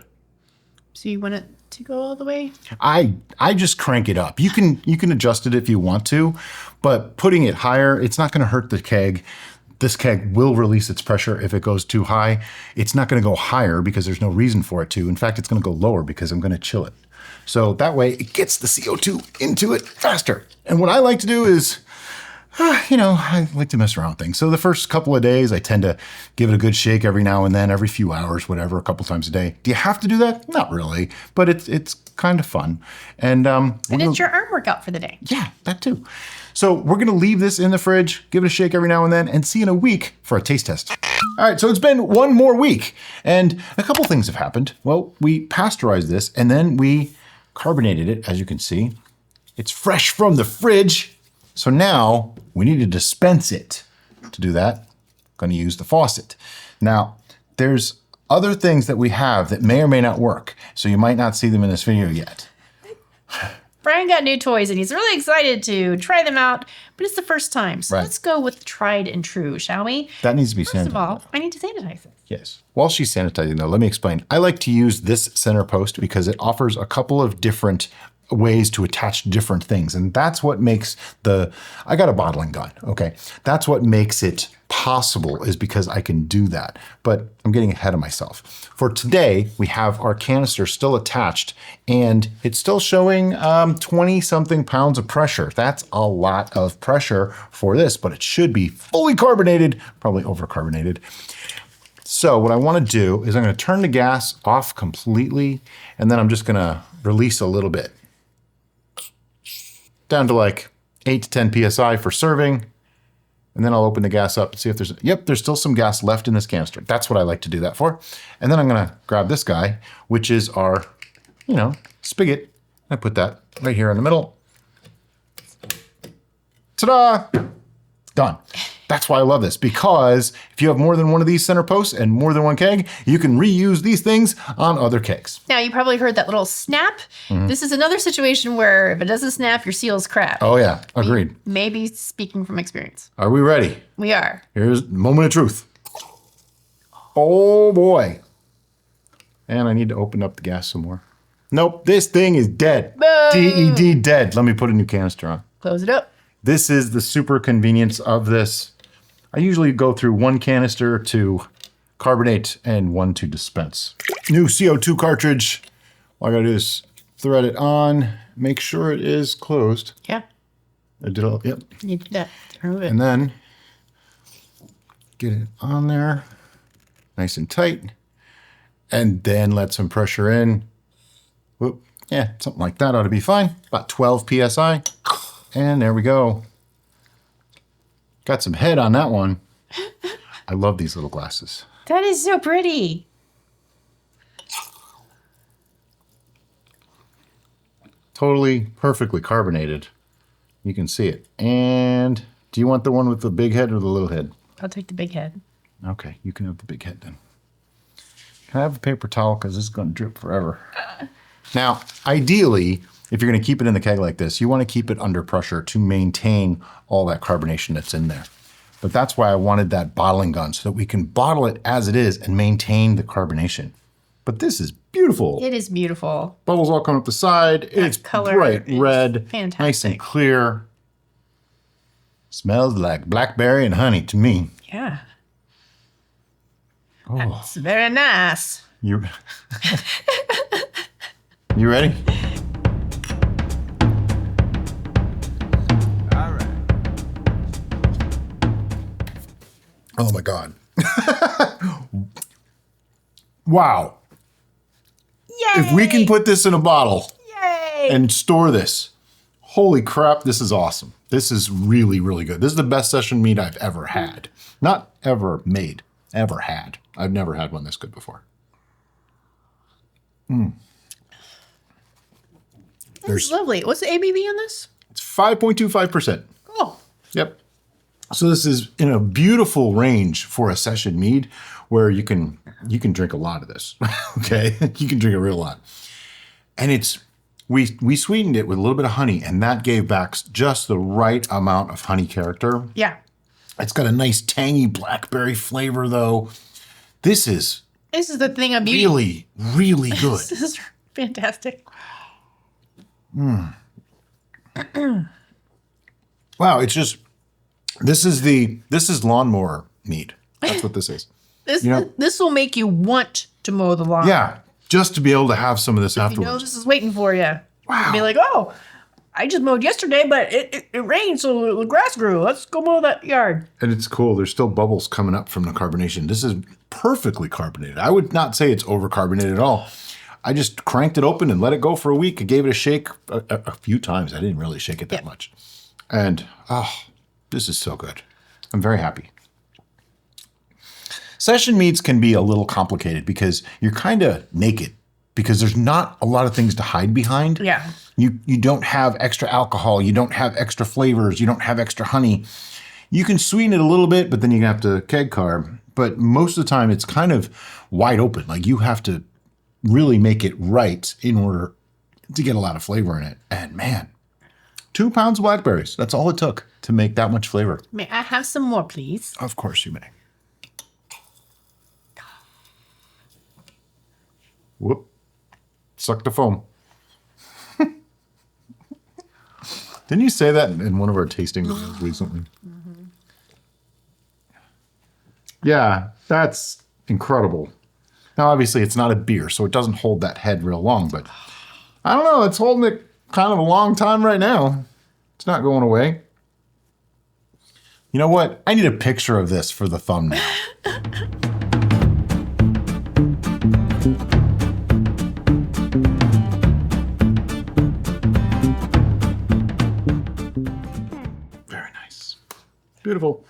So you want it to go all the way? I just crank it up. You can adjust it if you want to, but putting it higher, it's not going to hurt the keg. This keg will release its pressure if it goes too high. It's not gonna go higher because there's no reason for it to. In fact, it's gonna go lower because I'm gonna chill it. So that way it gets the CO2 into it faster. And what I like to do is, I like to mess around with things. So the first couple of days, I tend to give it a good shake every now and then, every few hours, whatever, a couple times a day. Do you have to do that? Not really, but it's kind of fun. And it's your arm workout for the day. Yeah, that too. So we're gonna leave this in the fridge, give it a shake every now and then, and see you in a week for a taste test. All right, so it's been one more week, and a couple things have happened. Well, we pasteurized this, and then we carbonated it, as you can see. It's fresh from the fridge, so now we need to dispense it. To do that, I'm gonna use the faucet. Now, there's other things that we have that may or may not work, so you might not see them in this video yet. Brian got new toys and he's really excited to try them out, but it's the first time. So let's go with tried and true, shall we? That needs to be sanitized. First of all, I need to sanitize it. Yes. While she's sanitizing though, let me explain. I like to use this center post because it offers a couple of different ways to attach different things. And that's what makes I got a bottling gun, okay? That's what makes it possible, is because I can do that. But I'm getting ahead of myself. For today, we have our canister still attached and it's still showing 20 something pounds of pressure. That's a lot of pressure for this, but it should be fully carbonated, probably over carbonated. So what I want to do is I'm going to turn the gas off completely, and then I'm just going to release a little bit. Down to like 8 to 10 PSI for serving. And then I'll open the gas up and see if there's still some gas left in this canister. That's what I like to do that for. And then I'm going to grab this guy, which is our, spigot. I put that right here in the middle. Ta-da! Done. That's why I love this, because if you have more than one of these center posts and more than one keg, you can reuse these things on other kegs. Now, you probably heard that little snap. This is another situation where if it doesn't snap, your seal's crap. Oh yeah, agreed. Maybe speaking from experience. Are we ready? We are. Here's the moment of truth. Oh boy. And I need to open up the gas some more. Nope, this thing is dead. Boom. DED dead. Let me put a new canister on. Close it up. This is the super convenience of this. I usually go through one canister to carbonate and one to dispense. New CO2 cartridge. All I gotta do is thread it on, make sure it is closed. Yeah. I did all, yep. You did that. Remove it. And then get it on there, nice and tight. And then let some pressure in. Whoop. Yeah, something like that ought to be fine. About 12 PSI. And there we go. Got some head on that one. I love these little glasses. That is so pretty. Totally perfectly carbonated. You can see it. And do you want the one with the big head or the little head? I'll take the big head. Okay, you can have the big head then. Can I have a paper towel? Because this is going to drip forever. Now, ideally, if you're going to keep it in the keg like this, you want to keep it under pressure to maintain all that carbonation that's in there. But that's why I wanted that bottling gun, so that we can bottle it as it is and maintain the carbonation. But this is beautiful. It is beautiful. Bubbles all come up the side. It's color bright is red, fantastic. nice and clear. Smells like blackberry and honey to me. Yeah. Oh, It's very nice. you you ready? All right. Oh my God. Wow. Yay! If we can put this in a bottle Yay! and store this, holy crap, this is awesome. This is really, really good. This is the best session mead I've ever had. Not ever made, ever had. I've never had one this good before. This is lovely. What's the ABV on this? It's 5.25%. Cool. Yep. So this is in a beautiful range for a session mead where you can drink a lot of this. Okay? You can drink a real lot. And it's we sweetened it with a little bit of honey, and that gave back just the right amount of honey character. Yeah. It's got a nice tangy blackberry flavor though. This is the thing of beauty. really, really good. This is fantastic. Wow, it's just this is lawnmower mead. That's what this is. This will make you want to mow the lawn. Yeah, just to be able to have some of this You afterwards. know this is waiting for you. Wow. Be like, oh, I just mowed yesterday, but it rained, so the grass grew. Let's go mow that yard. And it's cool. There's still bubbles coming up from the carbonation. This is perfectly carbonated. I would not say it's overcarbonated at all. I just cranked it open and let it go for a week. I gave it a shake a few times. I didn't really shake it that much. And, this is so good. I'm very happy. Session meads can be a little complicated because you're kind of naked because there's not a lot of things to hide behind. Yeah. You don't have extra alcohol. You don't have extra flavors. You don't have extra honey. You can sweeten it a little bit, but then you have to keg carb. But most of the time, it's kind of wide open. Like you have to really make it right in order to get a lot of flavor in it. And man, 2 pounds of blackberries. That's all it took to make that much flavor. May I have some more, please? Of course you may. Whoop. Suck the foam. Didn't you say that in one of our tasting videos recently? Mm-hmm. Yeah, that's incredible. Now, obviously, it's not a beer, so it doesn't hold that head real long, but I don't know. It's holding it kind of a long time right now. It's not going away. You know what? I need a picture of this for the thumbnail. Very nice. Beautiful.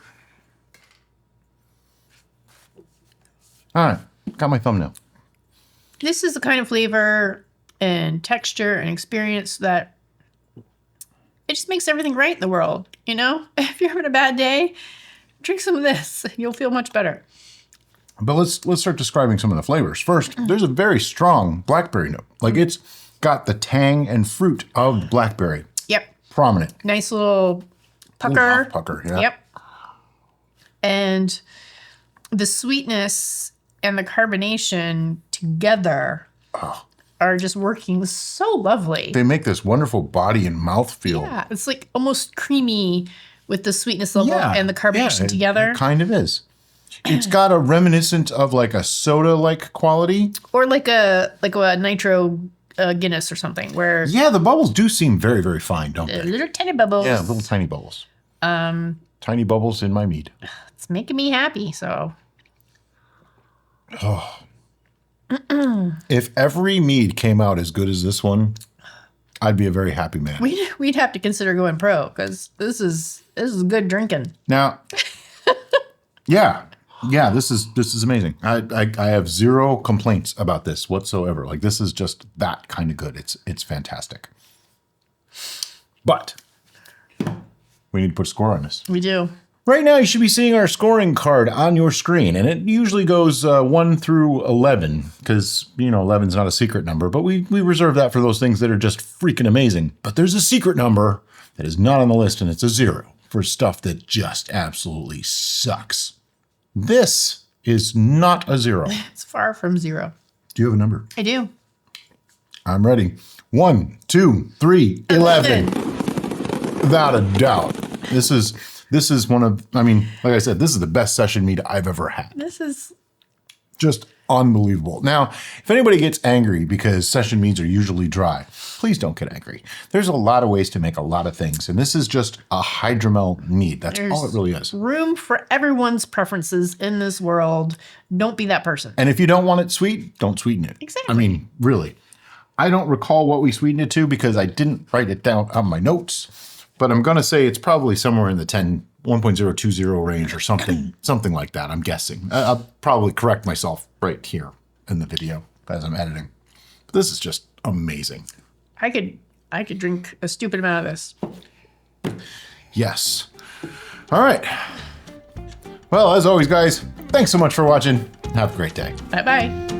All right. Got my thumbnail. This is the kind of flavor and texture and experience that it just makes everything right in the world. You know, if you're having a bad day, drink some of this. You'll feel much better. But let's start describing some of the flavors. First, there's a very strong blackberry note. Like it's got the tang and fruit of blackberry. Yep. Prominent. Nice little pucker. Ooh, pucker, yeah. Yep. And the sweetness and the carbonation together are just working so lovely. They make this wonderful body and mouth feel. Yeah, it's like almost creamy with the sweetness level and the carbonation together. It kind of is. It's got a reminiscent of like a soda-like quality. Or like a nitro Guinness or something where... Yeah, the bubbles do seem very, very fine, don't they? Little tiny bubbles. Yeah, little tiny bubbles. Tiny bubbles in my mead. It's making me happy, so... Oh. If every mead came out as good as this one, I'd be a very happy man. We'd have to consider going pro because this is good drinking. Now, this is amazing. I have zero complaints about this whatsoever. Like this is just that kind of good. It's fantastic. But we need to put a score on this. We do. Right now, you should be seeing our scoring card on your screen, and it usually goes 1 through 11, because, 11 is not a secret number, but we reserve that for those things that are just freaking amazing. But there's a secret number that is not on the list, and it's a 0 for stuff that just absolutely sucks. This is not a 0. It's far from 0. Do you have a number? I do. I'm ready. 1, 2, 3, 11. Without a doubt. This is one of, like I said, this is the best session mead I've ever had. This is just unbelievable. Now, if anybody gets angry because session meads are usually dry, please don't get angry. There's a lot of ways to make a lot of things, and this is just a hydromel mead. That's all it really is. Room for everyone's preferences in this world. Don't be that person. And if you don't want it sweet, don't sweeten it. Exactly. Really. I don't recall what we sweetened it to because I didn't write it down on my notes. But I'm going to say it's probably somewhere in the 1.020 range or something like that, I'm guessing. I'll probably correct myself right here in the video as I'm editing. But this is just amazing. I could drink a stupid amount of this. Yes. All right. Well, as always, guys, thanks so much for watching. Have a great day. Bye-bye.